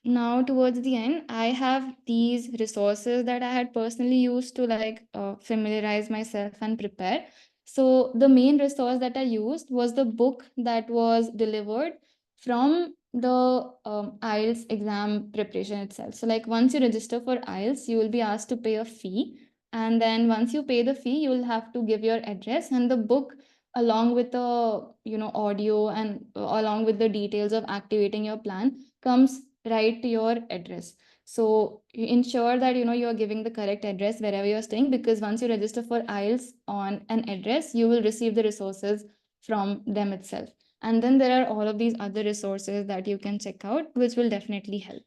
Speaker 3: Now towards the end, I have these resources that I had personally used to familiarize myself and prepare. So the main resource that I used was the book that was delivered from the IELTS exam preparation itself. So like once you register for IELTS, you will be asked to pay a fee. And then once you pay the fee, you will have to give your address, and the book along with the audio and along with the details of activating your plan comes right to your address. So you ensure that you're giving the correct address wherever you're staying, because once you register for IELTS on an address, you will receive the resources from them itself. And then there are all of these other resources that you can check out, which will definitely help.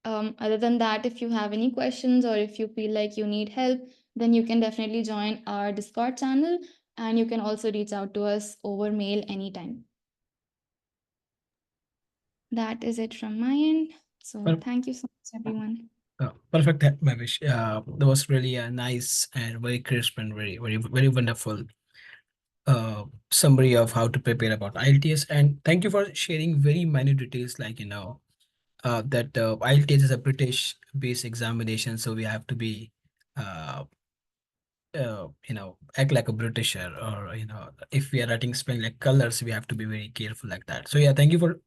Speaker 3: Other than that, if you have any questions or if you feel like you need help, then you can definitely join our Discord channel, and you can also reach out to us over mail anytime. That is it from my end. So thank you so much, everyone.
Speaker 1: Perfect, Mahwish. That was really a nice and very crisp and very, very, very wonderful summary of how to prepare about IELTS. And thank you for sharing very minute details, like, that IELTS is a British-based examination, so we have to be, act like a Britisher, or, if we are writing spelling like colors, we have to be very careful like that. So yeah, thank you for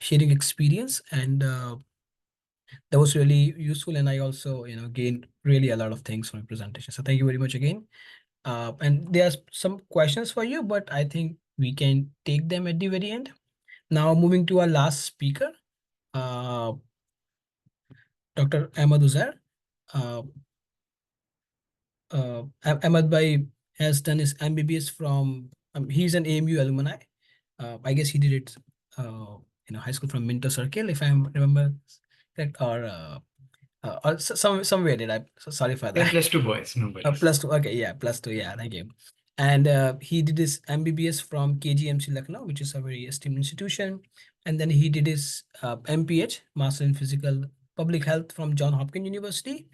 Speaker 1: sharing experience, and that was really useful. And I also, gained really a lot of things from your presentation. So thank you very much again. And there's some questions for you, but I think we can take them at the very end. Now moving to our last speaker, uh, Dr. Ahmad Ozair. Uh, Ahmad Bhai has done his MBBS from, he's an AMU alumni. I guess he did it, high school from Minto Circle, if I remember correct, or somewhere did I, sorry for that.
Speaker 4: Plus two boys, no boys.
Speaker 1: Plus two, okay, yeah, plus two, yeah, thank you. And he did his MBBS from KGMC Lucknow, which is a very esteemed institution. And then he did his MPH, Master in Physical Public Health, from John Hopkins University.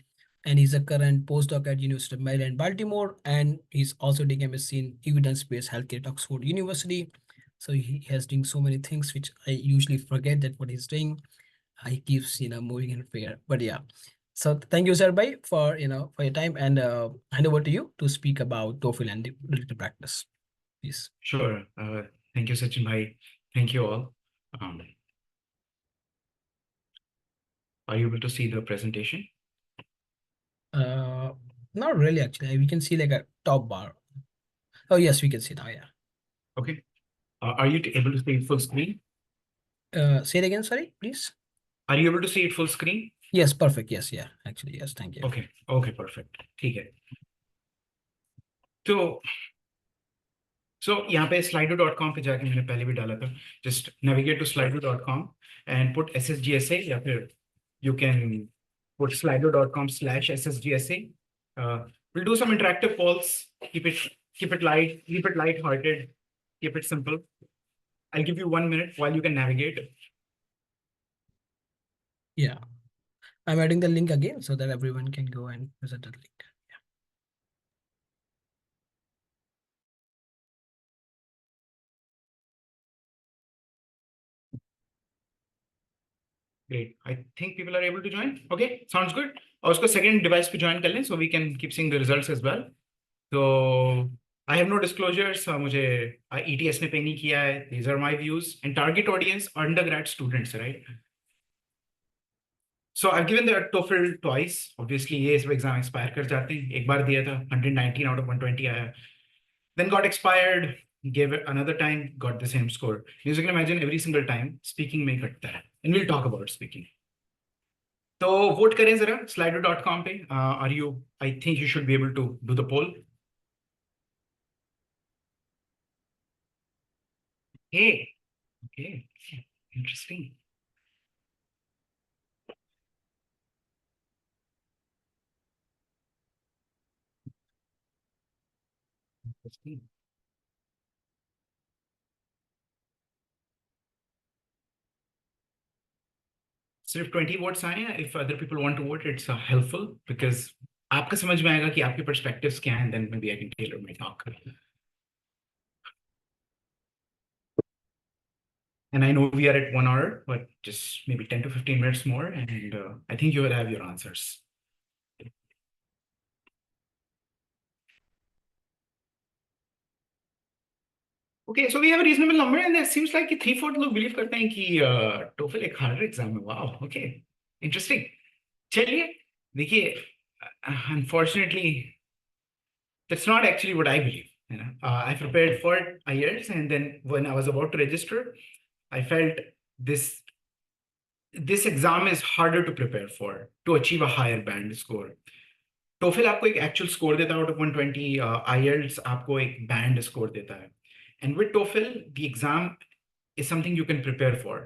Speaker 1: and he's a current postdoc at University of Maryland-Baltimore, and he's also doing MSc in evidence-based healthcare at Oxford University. So he has doing so many things which I usually forget that what he's doing. He keeps moving in fair. But yeah, so thank you, Sir Bhai, for for your time, and hand over to you to speak about TOEFL and the related practice, please.
Speaker 4: Sure. Thank you, Sachin Bhai. Thank you all. Are you able to see the presentation?
Speaker 1: Not really, actually. We can see like a top bar. Oh yes, we can see now. Yeah.
Speaker 4: Okay. Are you able to see it full screen?
Speaker 1: Say it again, sorry, please.
Speaker 4: Are you able to see it full screen?
Speaker 1: Yes, perfect. Yes, yeah. Actually, yes. Thank you.
Speaker 4: Okay. Okay, perfect. ठीक है. So यहाँ पे slido.com पे जाके मैंने पहले भी डाला था. Just navigate to slido.com and put SSGSA या फिर you can put slido.com/SSGSA. We'll do some interactive polls. Keep it light-hearted. Keep it simple. I'll give you 1 minute while you can navigate.
Speaker 1: Yeah. I'm adding the link again so that everyone can go and visit the link.
Speaker 4: Great. I think people are able to join. Okay, sounds good. और उसको second device पे join कर लें so we can keep seeing the results as well. So I have no disclosures. मुझे ETS ने pay नहीं किया है. These are my views and target audience undergrad students, right? So I've given the TOEFL twice. Obviously ये सब exam expire कर जाते हैं. एक बार दिया था 119 out of 120 आया. Then got expired. Gave it another time, got the same score. You can imagine every single time speaking में घटता है. And we'll talk about speaking. So vote करें जरा slido.com पे. I think you should be able to do the poll. Hey, okay, interesting. Interesting. सिर्फ 20 votes आए हैं. If other people want to vote, it's helpful because आपका समझ में आएगा कि आपके perspectives क्या हैं, and then maybe I can tailor my talk. And I know we are at 1 hour, but just maybe 10 to 15 minutes more, and I think you will have your answers. Okay, so we have a reasonable number, and it seems like 3/4 लोग believe करते हैं कि TOEFL एक harder exam है. Wow, okay, interesting. चलिए, देखिए, unfortunately, that's not actually what I believe. I prepared for IELTS, and then when I was about to register, I felt this exam is harder to prepare for to achieve a higher band score. TOEFL आपको एक actual score देता है out of 120, IELTS आपको एक band score देता है. And with TOEFL, the exam is something you can prepare for.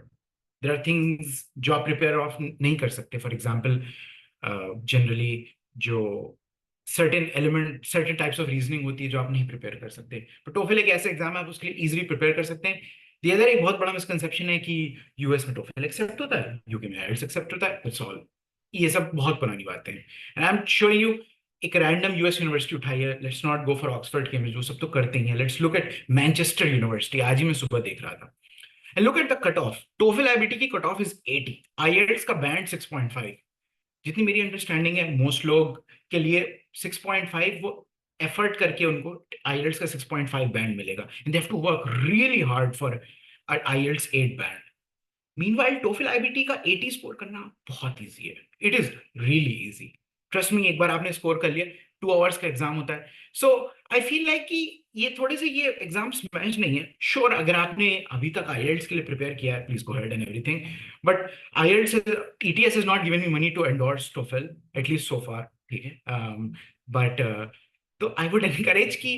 Speaker 4: There are things जो आप prepare off नहीं कर सकते. For example, generally जो certain types of reasoning होती है जो आप नहीं prepare कर सकते. But TOEFL एक ऐसे exam है आप उसके लिए easily prepare कर सकते हैं. The other एक बहुत बड़ा misconception है कि US में TOEFL accept होता है, UK में IELTS accept होता है. That's all. ये सब बहुत पुरानी बातें हैं. And I'm showing you एक रैंडम यूएस यूनिवर्सिटी उठाई है. Let's not go for Oxford Cambridge, वो सब तो करते ही हैं. Let's look at Manchester university. आज ही मैं सुबह देख रहा था. And look at the cut off. TOEFL IBT की कट ऑफ इज 80. IELTS का बैंड 6.5. जितनी मेरी अंडरस्टैंडिंग है, मोस्ट लोग के लिए 6.5 वो एफर्ट करके उनको IELTS का 6.5 बैंड मिलेगा. And they have to work really hard for IELTS 8 band. Meanwhile TOEFL IBT का 80 स्कोर करना बहुत ईजी है. It is really easy. Trust me, एक बार आपने स्कोर कर लिया, 2 hours का एग्जाम होता है. सो आई फील लाइक कि ये थोड़े से ये एग्जाम स्मैश नहीं है. श्योर, अगर आपने अभी तक IELTS के लिए प्रिपेयर किया है, please go ahead and everything. But IELTS ETS has not given me money to endorse TOEFL, at least so far. ठीक है. बट तो आई वुड एनकरेज कि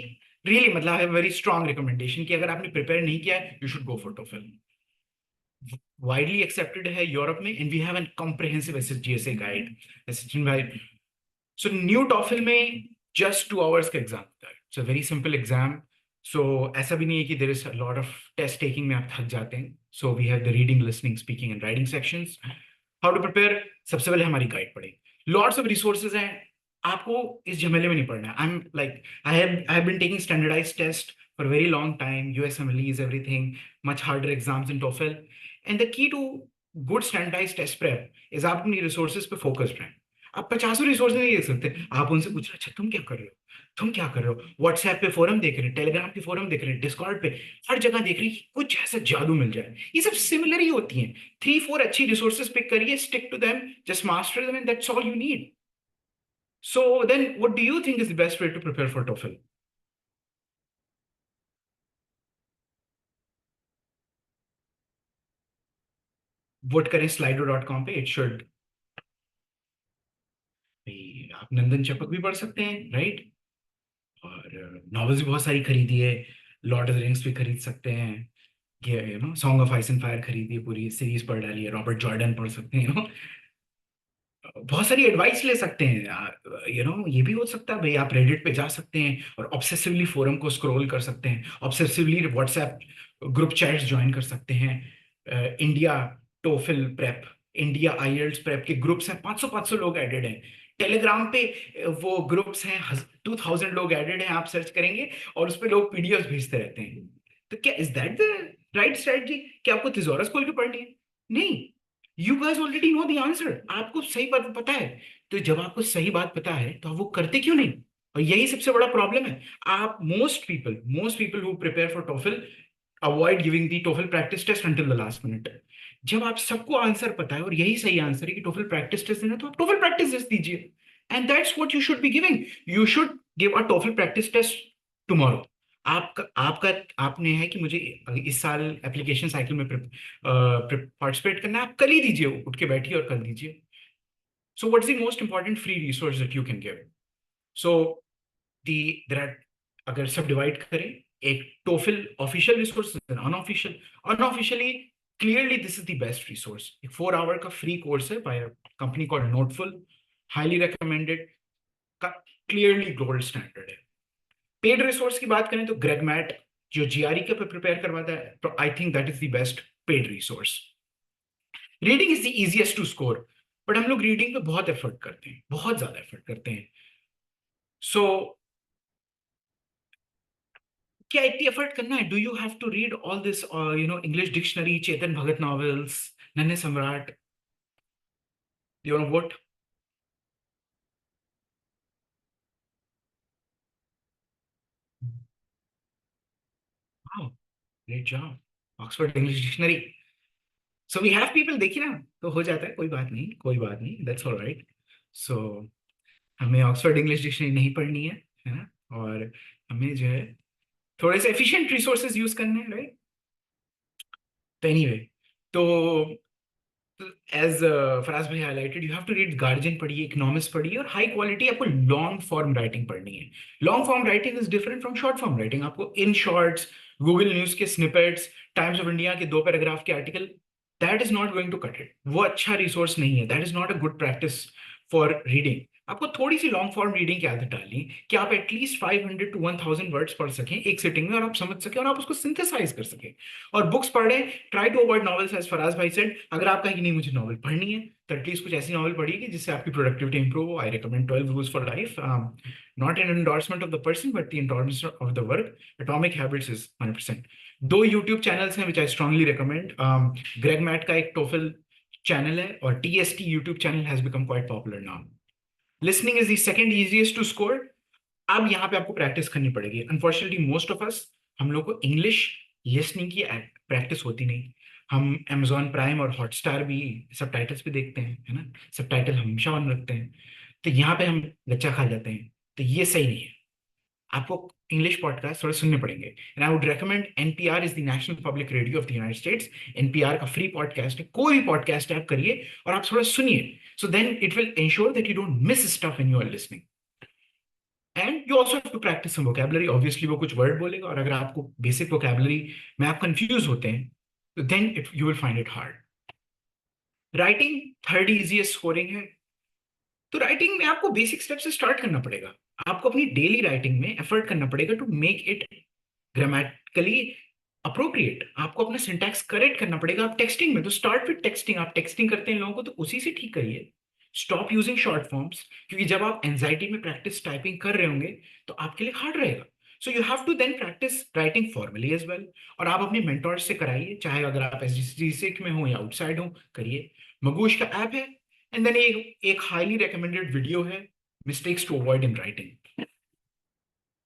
Speaker 4: रियली, मतलब I have very strong recommendation कि अगर आपने प्रिपेयर नहीं किया है, you should go for TOEFL. Widely accepted है यूरोप में, and we have a comprehensive SSGSA guide. Sachin bhai, so new TOEFL में just 2 hours का एग्जाम होता है. It's a very simple exam. So ऐसा भी नहीं है कि there is a lot of test taking में आप थक जाते हैं. So we have the reading, listening, speaking and writing sections. How to prepare? सबसे पहले हमारी गाइड पढ़ें. लॉट्स ऑफ रिसोर्सेज हैं, आपको इस झमेले में नहीं पड़ना है. I have been taking standardised test for a very long time, USMLEs, everything, much harder exams in TOEFL. And the key to good standardized test prep is आप अपनी resources पे focused रहें. आप 50 रिसोर्स नहीं देख सकते. आप उनसे पूछ रहे, अच्छा तुम क्या कर रहे हो, तुम क्या कर रहे हो, व्हाट्सएप पे फोरम देख रहे हैं, टेलीग्राम पे फोरम देख रहे हैं, डिस्कॉर्ड पे, हर जगह देख रहे हैं, कुछ ऐसा जादू मिल जाए. ये सब सिमिलर ही होती हैं. 3-4 अच्छी रिसोर्सेज पिक करिए, stick to them, just master them, and that's all you need. So then what do you think is the best way to prepare for TOEFL? Vote करें slido.com पे. इट शुड, आप नंदन चपक भी पढ़ सकते हैं, right, और नॉवेल्स भी बहुत सारी खरीदी है, लॉर्ड ऑफ द रिंग्स भी खरीद सकते हैं, song of ice and fire खरीदी है, पूरी सीरीज पढ़ डाली है, रॉबर्ट जॉर्डन पढ़ सकते हैं, बहुत सारी एडवाइस ले सकते हैं. ये भी हो सकता है भाई, आप रेडिट पे जा सकते हैं और ऑब्सेसिवली फोरम को स्क्रॉल कर सकते हैं, obsessively WhatsApp group chats join कर सकते हैं. India TOEFL prep, India IELTS prep के ग्रुप्स हैं, 500 लोग एडेड हैं. टेलीग्राम पे वो ग्रुप्स हैं, 2000 लोग एडेड हैं, आप सर्च करेंगे और उस पर लोग पीडीएफ भेजते रहते हैं. तो क्या is that the right strategy? क्या आपको थिजोरस खोल के पढ़नी है? नहीं. You guys already know the answer, आपको सही बात पता है. तो जब आपको सही बात पता है तो आप वो करते क्यों नहीं? और यही सबसे बड़ा प्रॉब्लम है. आप most people who prepare for TOEFL avoid giving the TOEFL practice test until the last minute. जब आप सबको आंसर पता है और यही सही आंसर है कि टोफल प्रैक्टिस टेस्ट देना, तो आप टोफल प्रैक्टिस टेस्ट दीजिए. And that's what you should be giving. You should give a TOEFL practice test tomorrow. आपका आपका आपने है कि मुझे इस साल एप्लीकेशन साइकिल में पार्टिसिपेट करना है, आप कल ही दीजिए, उठ के बैठिए और कल दीजिए. So what is the most important free resource that you can give? So the there are, अगर सब डिवाइड करें, एक TOEFL official resource, unofficial. Unofficially clearly this is the best resource. एक 4 आवर का फ्री कोर्स है by company called Notefull, highly recommended, का clearly gold standard है. Paid resource की बात करें तो ग्रेगमैट, जो जीआरई के पे प्रिपेयर करवाता है, तो I think that is the best paid resource. Reading is the easiest to score, but हम लोग रीडिंग पे बहुत एफर्ट करते हैं, बहुत ज्यादा एफर्ट करते हैं. सो क्या इतनी एफर्ट करना है? Do you have to read all this English dictionary, Chetan Bhagat novels, Nanhe Samrat? You know what? Wow, great job. Oxford English dictionary. So we have people, देखिए ना, तो हो जाता है, कोई बात नहीं, कोई बात नहीं, दैट्स ऑलराइट. सो हमें ऑक्सफोर्ड इंग्लिश डिक्शनरी नहीं पढ़नी है ना, और हमें जो है थोड़े से एफिशिएंट रिसोर्सेज यूज करने हैं, राइट. तो एनीवे, तो as Faraz bhai highlighted, you have to read Guardian पढ़िए, इकोनॉमिक्स पढ़िए, और हाई क्वालिटी आपको लॉन्ग फॉर्म राइटिंग पढ़नी है. Long form writing is different from short form writing. आपको इन शॉर्ट्स, गूगल न्यूज के स्निपेट्स, टाइम्स ऑफ इंडिया के 2 पैराग्राफ के article, that is not going to cut it. वो अच्छा resource नहीं है, that is not a good practice for reading. आपको थोड़ी सी लॉन्ग फॉर्म रीडिंग की आदत डालनी, कि आप एटलीस्ट 500 to 1000 वर्ड्स पढ़ सकें एक सिटिंग में, और आप समझ सकें और आप उसको सिंथेसाइज कर सकें. और बुक्स पढ़ें, try to avoid novels, as Faraz bhai said. अगर आप कहें कि नहीं मुझे नॉवल पढ़नी है, तो एटलीस्ट कुछ ऐसी नॉवल पढ़िए जिससे आपकी प्रोडक्टिविटी इंप्रूव हो. I recommend 12 rules for life, not an endorsement of the person but the endorsement of the work. Atomic habits is 100%. 2 YouTube channels हैं which I strongly recommend. Greg Mat का एक TOEFL channel है, और TST YouTube channel has become quite popular now. Listening is the second easiest to score. अब यहाँ पे आपको practice करनी पड़ेगी. अनफॉर्चुनेटली मोस्ट ऑफ अस, हम लोग को इंग्लिश लिसनिंग की प्रैक्टिस होती नहीं. हम Amazon प्राइम और हॉटस्टार भी सबटाइटल्स भी देखते हैं, है ना, सबटाइटल हमेशा ऑन रखते हैं, तो यहाँ पे हम गच्चा खा जाते हैं. तो ये सही नहीं है. आपको इंग्लिश पॉडकास्ट थोड़े सुनने पड़ेंगे. And I would recommend NPR is the national public radio of the United states. NPR का फ्री पॉडकास्ट है, कोई भी पॉडकास्ट आप करिए और आप थोड़ा सुनिए. So then it will ensure that you don't miss stuff when you are listening. And you also have to practise some vocabulary. Obviously वो कुछ वर्ड बोलेगा, और अगर आपको बेसिक वोकैबुलरी में आप कंफ्यूज होते हैं, तो then it you will find it hard. Writing third easiest scoring है. तो राइटिंग में आपको बेसिक स्टेप से स्टार्ट करना पड़ेगा. आपको अपनी डेली राइटिंग में एफर्ट करना पड़ेगा to make it grammatically appropriate. आपको अपना सिंटैक्स करेक्ट करना पड़ेगा. आप टेक्सटिंग में तो स्टार्ट विद टेक्सटिंग. आप टेक्सटिंग करते हैं लोगों को, तो उसी से ठीक करिए. स्टॉप यूजिंग शॉर्ट फॉर्म्स, क्योंकि जब आप एंजाइटी में प्रैक्टिस टाइपिंग कर रहे होंगे तो आपके लिए हार्ड रहेगा. So you have to then practise writing formally as well. और आप अपने मेंटोर से कराइए, चाहे अगर आप एसजीसी में हो या आउटसाइड हो, करिए. मगूश का ऐप है. एंड देन एक हाईली रिकमेंडेड वीडियो है, mistakes to avoid in writing.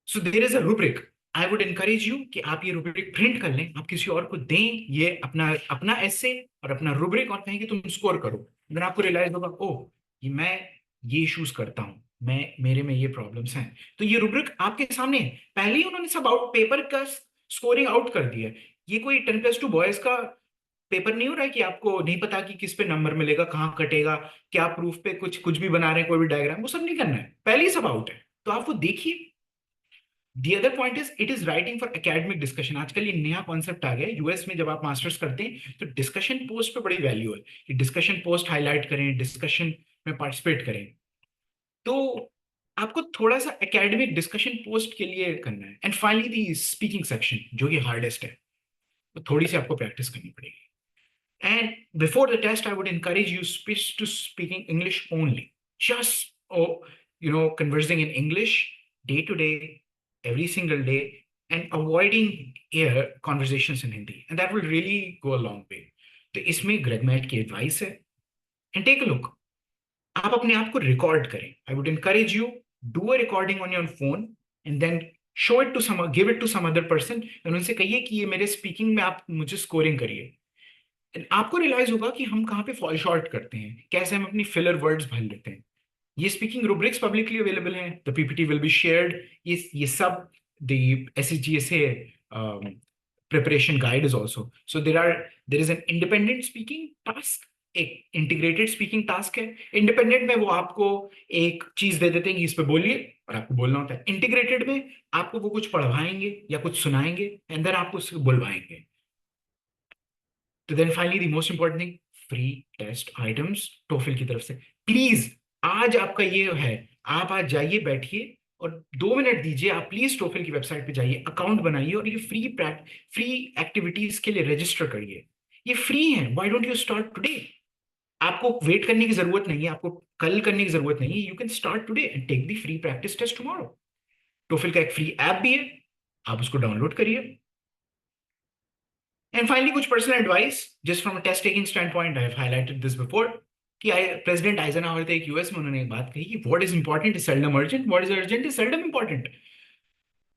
Speaker 4: So there is a rubric. I would encourage you कि आप ये रूब्रिक प्रिंट कर लें, आप किसी और को दें ये अपना अपना एसे और अपना रूब्रिक, और कहें कि तुम स्कोर करो. देन आपको रियलाइज होगा, ओह ये मैं ये इश्यूज करता हूँ, मैं मेरे में ये प्रॉब्लम्स हैं. तो ये रूब्रिक आपके सामने है. पहले ही उन्होंने सब आउट पेपर का स्कोरिंग आउट कर दिया. ये कोई 10+2 बॉयज का पेपर नहीं हो रहा है कि आपको नहीं पता कि किस पे नंबर मिलेगा, कहाँ कटेगा, क्या प्रूफ पे कुछ कुछ भी बना रहे हैं, कोई भी डायग्राम, वो सब नहीं करना है. पहले ही सब आउट है, तो आप वो देखिए. The other point is it is writing for academic discussion. आजकल ये नया कॉन्सेप्ट आ गया है यूएस में. जब आप मास्टर्स करते हैं तो डिस्कशन पोस्ट पे बड़ी वैल्यू है कि डिस्कशन पोस्ट हाईलाइट करें, डिस्कशन में पार्टिसिपेट करें. तो आपको थोड़ा सा एकेडमिक डिस्कशन पोस्ट के लिए करना है. And finally the speaking section, जो कि हार्डेस्ट है, तो थोड़ी सी आपको प्रैक्टिस करनी पड़ेगी. And before the test, I would encourage you to speaking English only. Just, conversing in English day to day, every single day, and avoiding conversations in Hindi. And that will really go a long way. तो इसमें ग्रेगमेट की advice है. And take a look. आप अपने आप को record करें. I would encourage you, do a recording on your phone and then show it to give it to some other person, and उनसे कहिए कि ये मेरे स्पीकिंग में आप मुझे स्कोरिंग करिए. आपको रियलाइज होगा कि हम कहाँ पे फॉल शॉर्ट करते हैं, कैसे हम अपनी फिलर वर्ड्स भर लेते हैं. ये स्पीकिंग रूब्रिक्स पब्लिकली अवेलेबल हैं. The PPT will be shared. ये सब the SSGSA preparation guide is also. So there is an independent speaking task, एक इंटीग्रेटेड स्पीकिंग टास्क है. इंडिपेंडेंट में वो आपको एक चीज दे देते हैं कि इस पे बोलिए और आपको बोलना होता है. इंटीग्रेटेड में आपको वो कुछ पढ़वाएंगे या कुछ सुनाएंगे एंड देन आपको उसको बुलवाएंगे. तो then finally the most important thing, free test items TOEFL की तरफ से. प्लीज आज आपका ये है, आप आज जाइए, बैठिए और 2 मिनट दीजिए. आप प्लीज टोफल की वेबसाइट पे जाइए, अकाउंट बनाइए और ये फ्री एक्टिविटीज के लिए रजिस्टर करिए. ये फ्री है. Why don't you start today? आपको वेट करने की जरूरत नहीं है, आपको कल करने की जरूरत नहीं है. You can start today and take the free practice test tomorrow. TOEFL का एक फ्री ऐप भी है, आप उसको डाउनलोड करिए. And finally, कुछ personal advice, just from a test taking standpoint, I have highlighted this before, कि प्रेसिडेंट आइजनहावर थे एक यूएस में, उन्होंने एक बात कही कि what is important is seldom urgent, what is urgent is seldom important.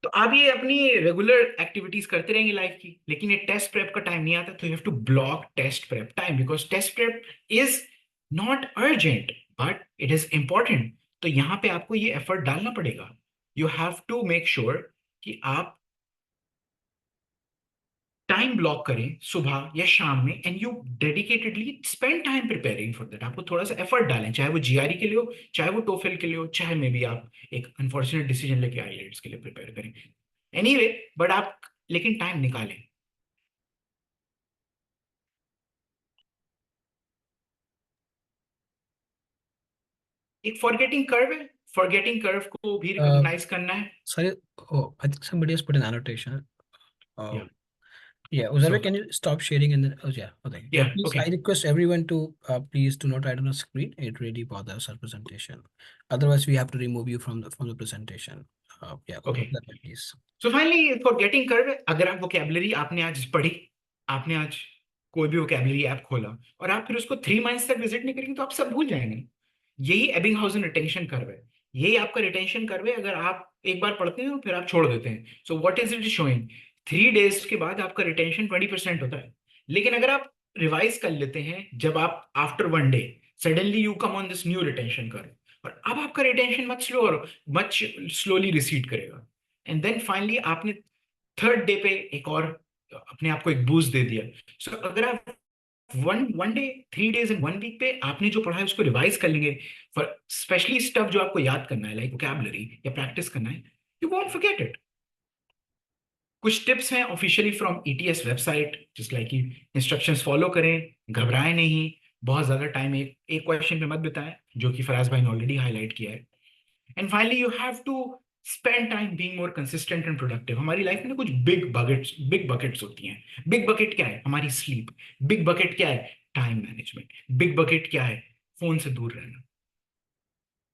Speaker 4: तो आप ये अपनी रेगुलर एक्टिविटीज करते रहेंगे लाइफ की, लेकिन ये टेस्ट प्रेप का टाइम नहीं आता तो you have to block test prep time, because test prep is not urgent but it is important. तो यहाँ पे आपको ये एफर्ट डालना पड़ेगा. You have to make sure कि आप टाइम ब्लॉक करें सुबह या शाम में, and you dedicatedly spend time preparing for that. आपको थोड़ा सा एफर्ट डालें, चाहे वो जीआरई के लिए हो, चाहे वो टोफेल के लिए हो, चाहे मे बी आप एक अनफॉर्चुनेट डिसीजन लेके आईएलटीएस के लिए प्रिपेयर करें. एनीवे, बट आप लेकिन टाइम निकालें. एक फॉरगेटिंग कर्व है, फॉरगेटिंग कर्व को भी रिकॉग्नाइज करना है.
Speaker 1: Sorry, oh, I think somebody has put an annotation.
Speaker 4: Yeah.
Speaker 1: Yeah, Ozair,
Speaker 4: So-
Speaker 1: can you stop sharing and then, oh yeah, okay.
Speaker 4: Yeah,
Speaker 1: Please,
Speaker 4: okay.
Speaker 1: I request everyone to please do not write on the screen. It really bothers our presentation. Otherwise, we have to remove you from the presentation. Yeah,
Speaker 4: Okay.
Speaker 1: please.
Speaker 4: So finally forgetting curve है. अगर आप vocabulary आपने आज पढ़ी, आपने आज कोई भी वोकैबुलरी ऐप खोला और आप फिर उसको 3 मंथ्स तक विजिट नहीं करेंगे तो आप सब भूल जाएंगे. यही एबिंगहाउजन रिटेंशन कर्व है. यही आपका रिटेंशन कर्व है. अगर आप एक बार पढ़ते हैं फिर आप छोड़ देते हैं, सो what is it showing? 3 days के बाद आपका रिटेंशन 20% होता है. लेकिन अगर आप रिवाइज कर लेते हैं, जब आप after 1 day suddenly you come on this new retention curve, और अब आपका रिटेंशन मच स्लोली रिसीड करेगा. एंड देन फाइनली आपने 3rd डे पे एक और अपने आप को एक बूस्ट दे दिया. सो अगर आप one day 3 days in 1 week पे आपने जो पढ़ा है उसको रिवाइज कर लेंगे, फॉर स्पेशली स्टफ जो आपको याद करना है लाइक वोकैबुलरी या प्रैक्टिस करना है, यू वोंट फॉरगेट इट. कुछ टिप्स हैं officially from ETS website, just like instructions follow करें, घबराएं नहीं, बहुत ज्यादा टाइम एक क्वेश्चन पे मत बिताएं, जो कि फराज भाई ने ऑलरेडी हाईलाइट किया है. And finally you have to spend time being more consistent and productive. हमारी लाइफ में ना कुछ बिग बकेट्स होती हैं. बिग बकेट क्या है? हमारी स्लीप. बिग बकेट क्या है? Time management. बिग बकेट क्या है? फोन से दूर रहना.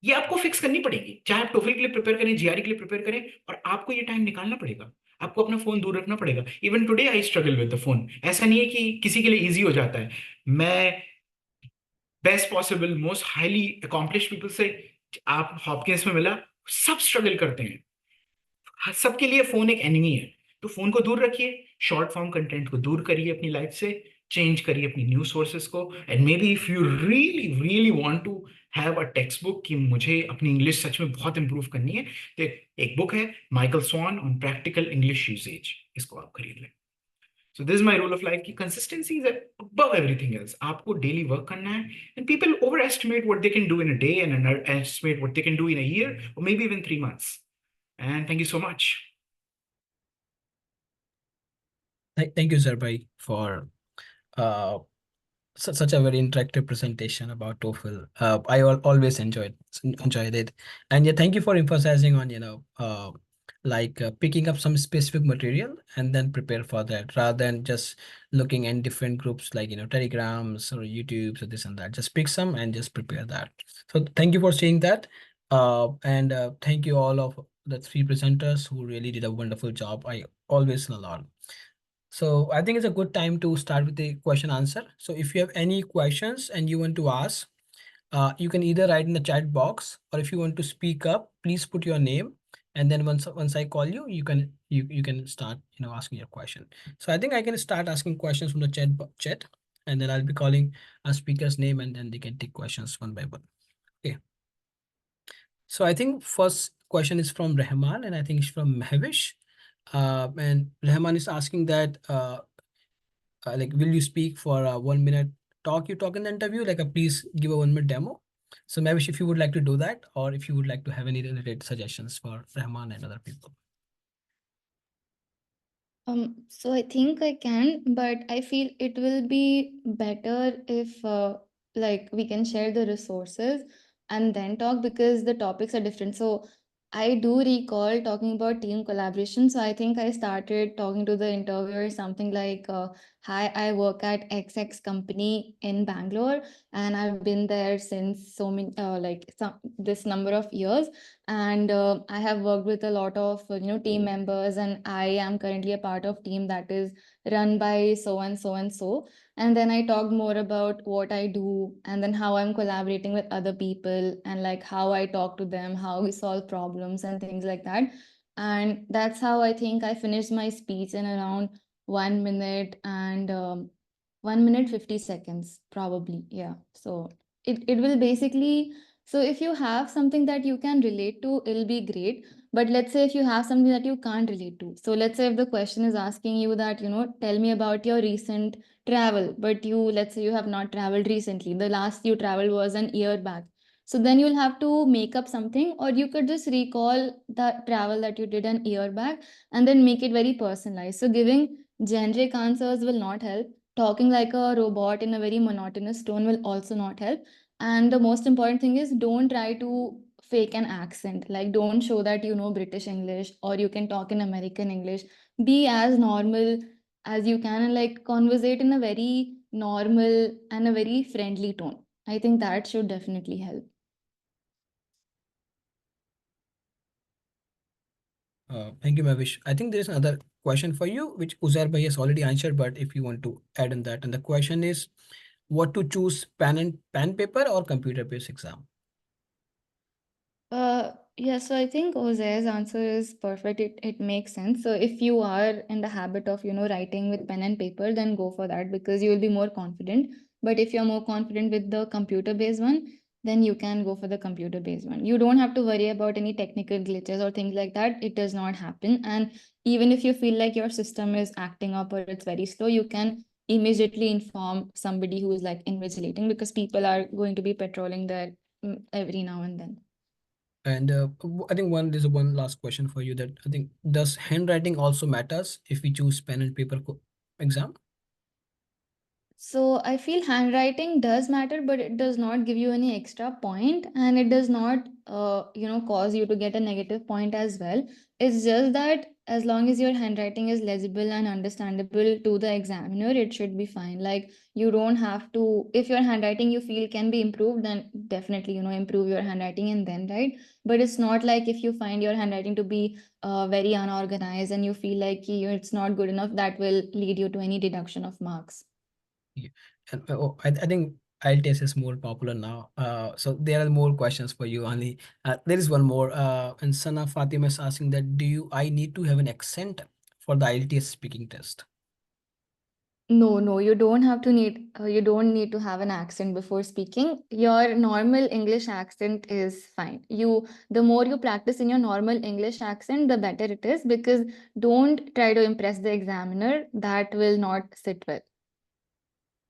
Speaker 4: ये आपको फिक्स करनी पड़ेगी, चाहे आप टोफल के लिए प्रिपेयर करें, जीआरई के लिए प्रिपेयर करें, और आपको ये टाइम निकालना पड़ेगा। आपको अपना फोन दूर रखना पड़ेगा। Even today I struggle with the phone. ऐसा नहीं है कि किसी के लिए इजी हो जाता है। मैं best possible most highly accomplish people से आप हॉपकिंस में मिला, सब स्ट्रगल करते हैं। सबके लिए फोन एक एनिमी है। तो फोन को दूर रखिए, शॉर्ट फॉर्म कंटेंट को दूर करिए अपनी लाइफ से, चेंज करिए अपनी न्यूज सोर्सेस को। And maybe if you really really want to have a textbook कि मुझे अपनी इंग्लिश सच में बहुत इंप्रूव करनी है, तो एक बुक है Michael Swan on practical English usage, इसको आप खरीद लें। So this my rule of life की consistency is above everything else. आपको डेली वर्क करना है। And people over estimate what they can do in a day and under estimate what they can do in a year और maybe even 3 months. And thank you so much.
Speaker 1: Thank you, Zarbhai, for uh, such a very interactive presentation about TOEFL. I always enjoyed it, and yeah, thank you for emphasizing on like picking up some specific material and then prepare for that rather than just looking in different groups like Telegrams or YouTubes or this and that. Just pick some and just prepare that. So thank you for saying that, and thank you all of the three presenters who really did a wonderful job. I always learn a lot. So I think it's a good time to start with the question answer. So if you have any questions and you want to ask, you can either write in the chat box, or if you want to speak up, please put your name. And then once I call you, you can start asking your question. So I think I can start asking questions from the chat, and then I'll be calling a speaker's name, and then they can take questions one by one. Okay. So I think first question is from Rahman, and I think it's from Mahwish. And Rahman is asking that like, will you speak for a 1 minute talk you talk in the interview? Like, please give a 1 minute demo. So maybe if you would like to do that, or if you would like to have any related suggestions for Rahman and other people.
Speaker 3: So I think I can, but I feel it will be better if like we can share the resources and then talk, because the topics are different. So I do recall talking about team collaboration. So I think I started talking to the interviewer something like, "Hi, I work at XX company in Bangalore, and I've been there since so many like this number of years, and I have worked with a lot of team members, and I am currently a part of team that is run by so and so and so." And then I talked more about what I do, and then how I'm collaborating with other people, and like how I talk to them, how we solve problems and things like that. And that's how I think I finished my speech in around 1 minute and 1 minute 50 seconds probably. Yeah, so it will basically, so if you have something that you can relate to, it'll be great. But let's say if you have something that you can't relate to. So let's say if the question is asking you that, tell me about your recent travel, but let's say you have not traveled recently. The last you traveled was an year back. So then you'll have to make up something, or you could just recall the travel that you did an year back and then make it very personalized. So giving generic answers will not help. Talking like a robot in a very monotonous tone will also not help. And the most important thing is, don't try to fake an accent. Like, don't show that you know British English or you can talk in American English. Be as normal as you can, and like conversate in a very normal and a very friendly tone. I think that should definitely help.
Speaker 1: Thank you, Mavish. I think there's another question for you, which Uzair Bhai has already answered, but if you want to add on that, and the question is, what to choose, pen paper or computer-based exam?
Speaker 3: Yeah, so I think Ozair's answer is perfect. It makes sense. So if you are in the habit of, writing with pen and paper, then go for that because you will be more confident. But if you're more confident with the computer-based one, then you can go for the computer-based one. You don't have to worry about any technical glitches or things like that. It does not happen. And even if you feel like your system is acting up or it's very slow, you can immediately inform somebody who is like invigilating, because people are going to be patrolling there every now and then.
Speaker 1: And I think there's one last question for you, that I think, does handwriting also matters if we choose pen and paper exam?
Speaker 3: So I feel handwriting does matter, but it does not give you any extra point, and it does not, cause you to get a negative point as well. It's just that as long as your handwriting is legible and understandable to the examiner, it should be fine. Like, you don't have to, if your handwriting you feel can be improved, then definitely, improve your handwriting and then write. But it's not like if you find your handwriting to be very unorganized and you feel like it's not good enough, that will lead you to any deduction of marks.
Speaker 1: Yeah. And I think IELTS is more popular now. So there are more questions for you, only. There is one more. And Sana Fatima is asking that I need to have an accent for the IELTS speaking test?
Speaker 3: No, you don't need to have an accent before speaking. Your normal English accent is fine. The more you practice in your normal English accent, the better it is, because don't try to impress the examiner. That will not sit well.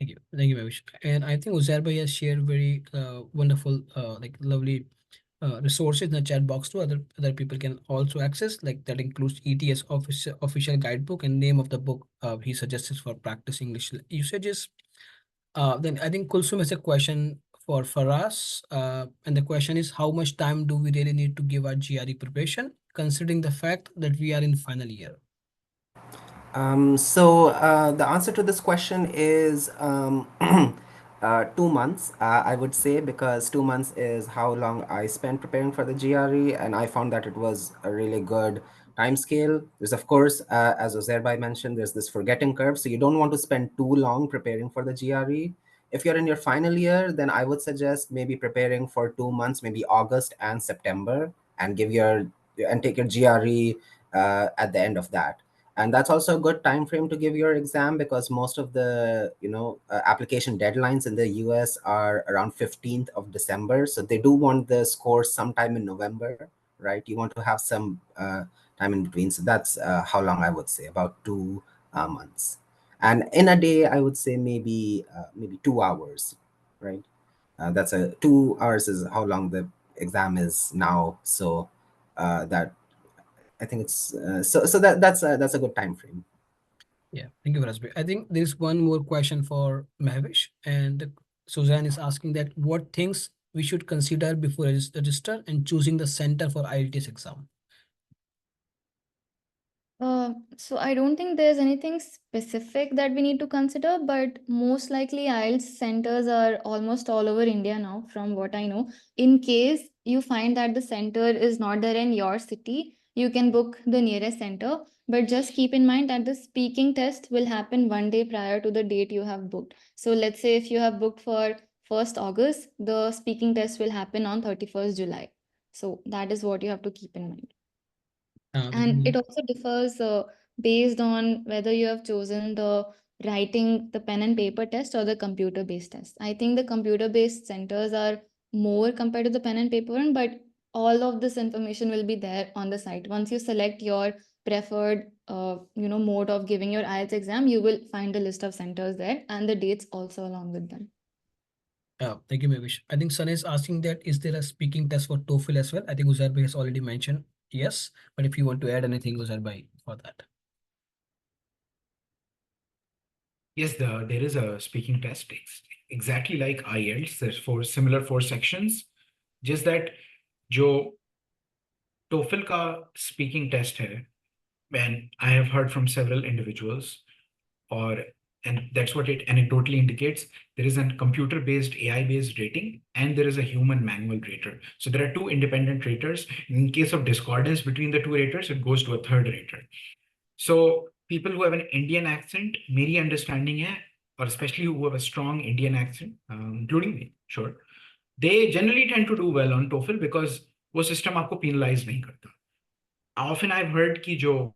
Speaker 1: Thank you, Mahwish. And I think Ozair bhai has shared very wonderful, like lovely resources in the chat box too. Other people can also access. Like that includes ETS official guidebook and name of the book he suggests for practice English usages. Then I think Kulsum has a question for Faraz, and the question is, how much time do we really need to give our GRE preparation, considering the fact that we are in final year?
Speaker 2: The answer to this question is 2 months, I would say, because 2 months is how long I spent preparing for the GRE, and I found that it was a really good time scale. There's, of course, as Ozair mentioned, there's this forgetting curve, so you don't want to spend too long preparing for the GRE. If you're in your final year, then I would suggest maybe preparing for 2 months, maybe August and September, and take your GRE at the end of that. And that's also a good time frame to give your exam, because most of the application deadlines in the US are around 15th of December, so they do want the scores sometime in November, right? You want to have some time in between, so that's how long I would say, about 2 months. And in a day, I would say maybe 2 hours, right? That's 2 hours is how long the exam is now, so that I think it's that's a good time frame.
Speaker 1: Yeah, thank you, Faraz bhai. I think there is one more question for Mahwish, and Suzanne is asking that what things we should consider before register and choosing the center for IELTS exam.
Speaker 3: So I don't think there's anything specific that we need to consider, but most likely IELTS centers are almost all over India now, from what I know. In case you find that the center is not there in your city, you can book the nearest center, but just keep in mind that the speaking test will happen one day prior to the date you have booked. So let's say if you have booked for 1st August, the speaking test will happen on 31st July. So that is what you have to keep in mind. And it also differs based on whether you have chosen the pen and paper test or the computer-based test. I think the computer-based centers are more compared to the pen and paper one, but all of this information will be there on the site. Once you select your preferred mode of giving your IELTS exam, you will find a list of centers there and the dates also along with them.
Speaker 1: Thank you, Mahwish. I think Sana is asking that is there a speaking test for TOEFL as well? I think Uzair bhai has already mentioned yes, but if you want to add anything, Uzair bhai, for that.
Speaker 4: Yes, there is a speaking test. It's exactly like IELTS. There's similar four sections. Just that जो TOEFL का speaking test है, and I have heard from several individuals, and that's what it anecdotally indicates. There is a computer-based, AI-based rating, and there is a human manual rater. So there are two independent raters. In case of discordance between the two raters, it goes to a third rater. So people who have an Indian accent, मेरी understanding है, or especially who have a strong Indian accent, including me, sure, they generally tend to do well on TOEFL because वो system आपको penalize नहीं करता. Often I've heard कि जो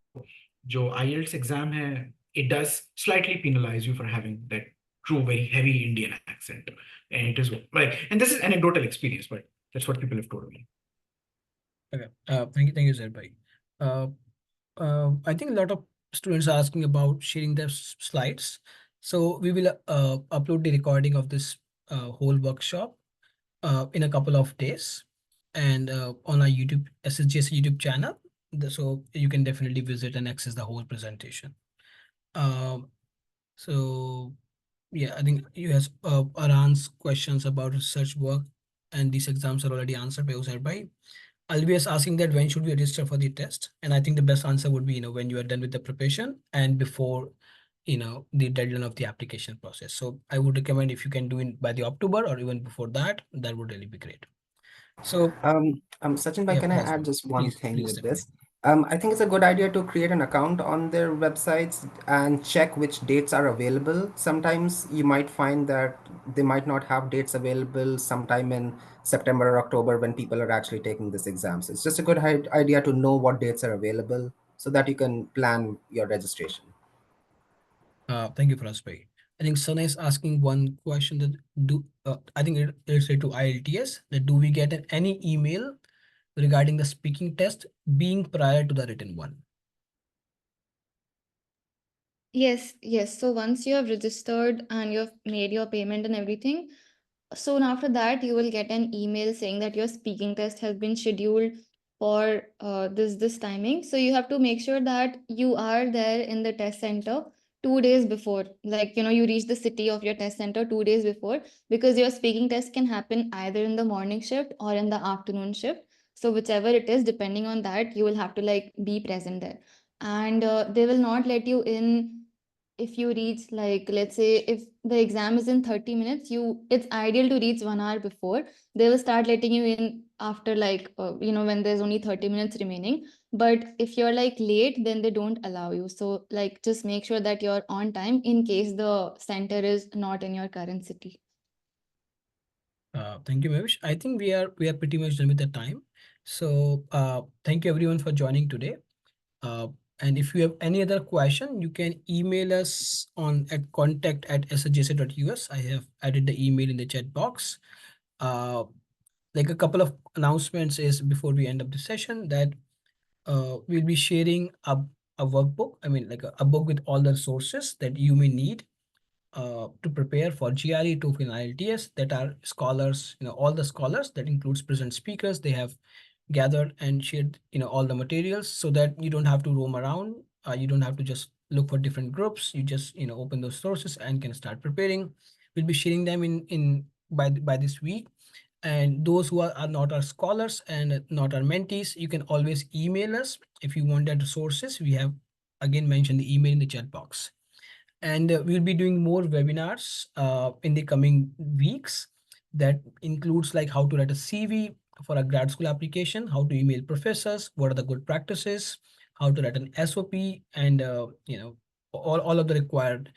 Speaker 4: IELTS exam है, it does slightly penalize you for having that true, very heavy Indian accent. And it is like, and this is anecdotal experience, but that's what people have told me.
Speaker 1: Okay. Thank you, Uzair bhai. I think a lot of students are asking about sharing their slides. So we will upload the recording of this whole workshop in a couple of days, and on our YouTube SSGSA YouTube channel. So you can definitely visit and access the whole presentation. So yeah, I think you have Aran's questions about research work, and these exams are already answered by Ozair bhai. I'll be asking that when should we register for the test? And I think the best answer would be, when you are done with the preparation and before, the deadline of the application process. So I would recommend if you can do it by the October or even before that, that would really be great. So
Speaker 2: Sachin,
Speaker 1: yeah,
Speaker 2: can I
Speaker 1: Faraz,
Speaker 2: add just one thing
Speaker 1: please
Speaker 2: with
Speaker 1: definitely.
Speaker 2: this? I think it's a good idea to create an account on their websites and check which dates are available. Sometimes you might find that they might not have dates available sometime in September or October when people are actually taking this exam. So it's just a good idea to know what dates are available so that you can plan your registration.
Speaker 1: Thank you, Faraz bhai. I think Sana is asking one question that I think it's related to IELTS, that do we get any email regarding the speaking test being prior to the written one?
Speaker 3: Yes, yes. So once you have registered and you have made your payment and everything, soon after that you will get an email saying that your speaking test has been scheduled for this timing. So you have to make sure that you are there in the test center 2 days before. Like, you reach the city of your test center 2 days before, because your speaking test can happen either in the morning shift or in the afternoon shift. So whichever it is, depending on that, you will have to like be present there. And they will not let you in if you reach, like, let's say if the exam is in 30 minutes, it's ideal to reach 1 hour before. They will start letting you in after, like, when there's only 30 minutes remaining. But if you're like late, then they don't allow you. So like just make sure that you're on time in case the center is not in your current city.
Speaker 1: Thank you, Mahwish. I think we are pretty much done with the time. So thank you everyone for joining today. Uh, and if you have any other question, you can email us on at contact@ssgsa.us. I have added the email in the chat box. Like a couple of announcements is before we end up the session, that we'll be sharing a workbook. I mean, like a book with all the sources that you may need to prepare for GRE, TOEFL, and IELTS, that are scholars, all the scholars that includes present speakers. They have gathered and shared, all the materials, so that you don't have to roam around. You don't have to just look for different groups. You just, open those sources and can start preparing. We'll be sharing them in by this week. And those who are not our scholars and not our mentees, you can always email us if you want that resources. We have again mentioned the email in the chat box. And we'll be doing more webinars in the coming weeks. That includes like how to write a CV for a grad school application, how to email professors, what are the good practices, how to write an SOP, and all of the required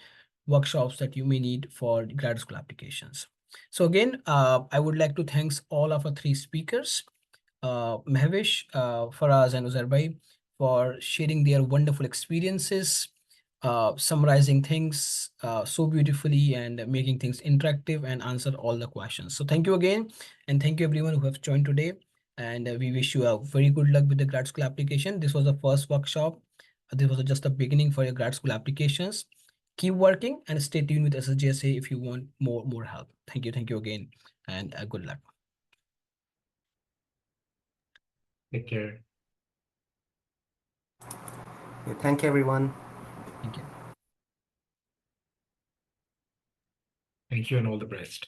Speaker 1: workshops that you may need for grad school applications. So again, I would like to thanks all of our three speakers, Mahwish, Faraz, and Ozair, for sharing their wonderful experiences, summarizing things so beautifully and making things interactive and answer all the questions. So thank you again, and thank you everyone who have joined today. And we wish you a very good luck with the grad school application. This was the first workshop. This was just a beginning for your grad school applications. Keep working and stay tuned with SSGSA if you want more help. Thank you again, and good luck.
Speaker 4: Take care.
Speaker 2: Thank you, everyone.
Speaker 1: Thank you.
Speaker 4: Thank you and all the best.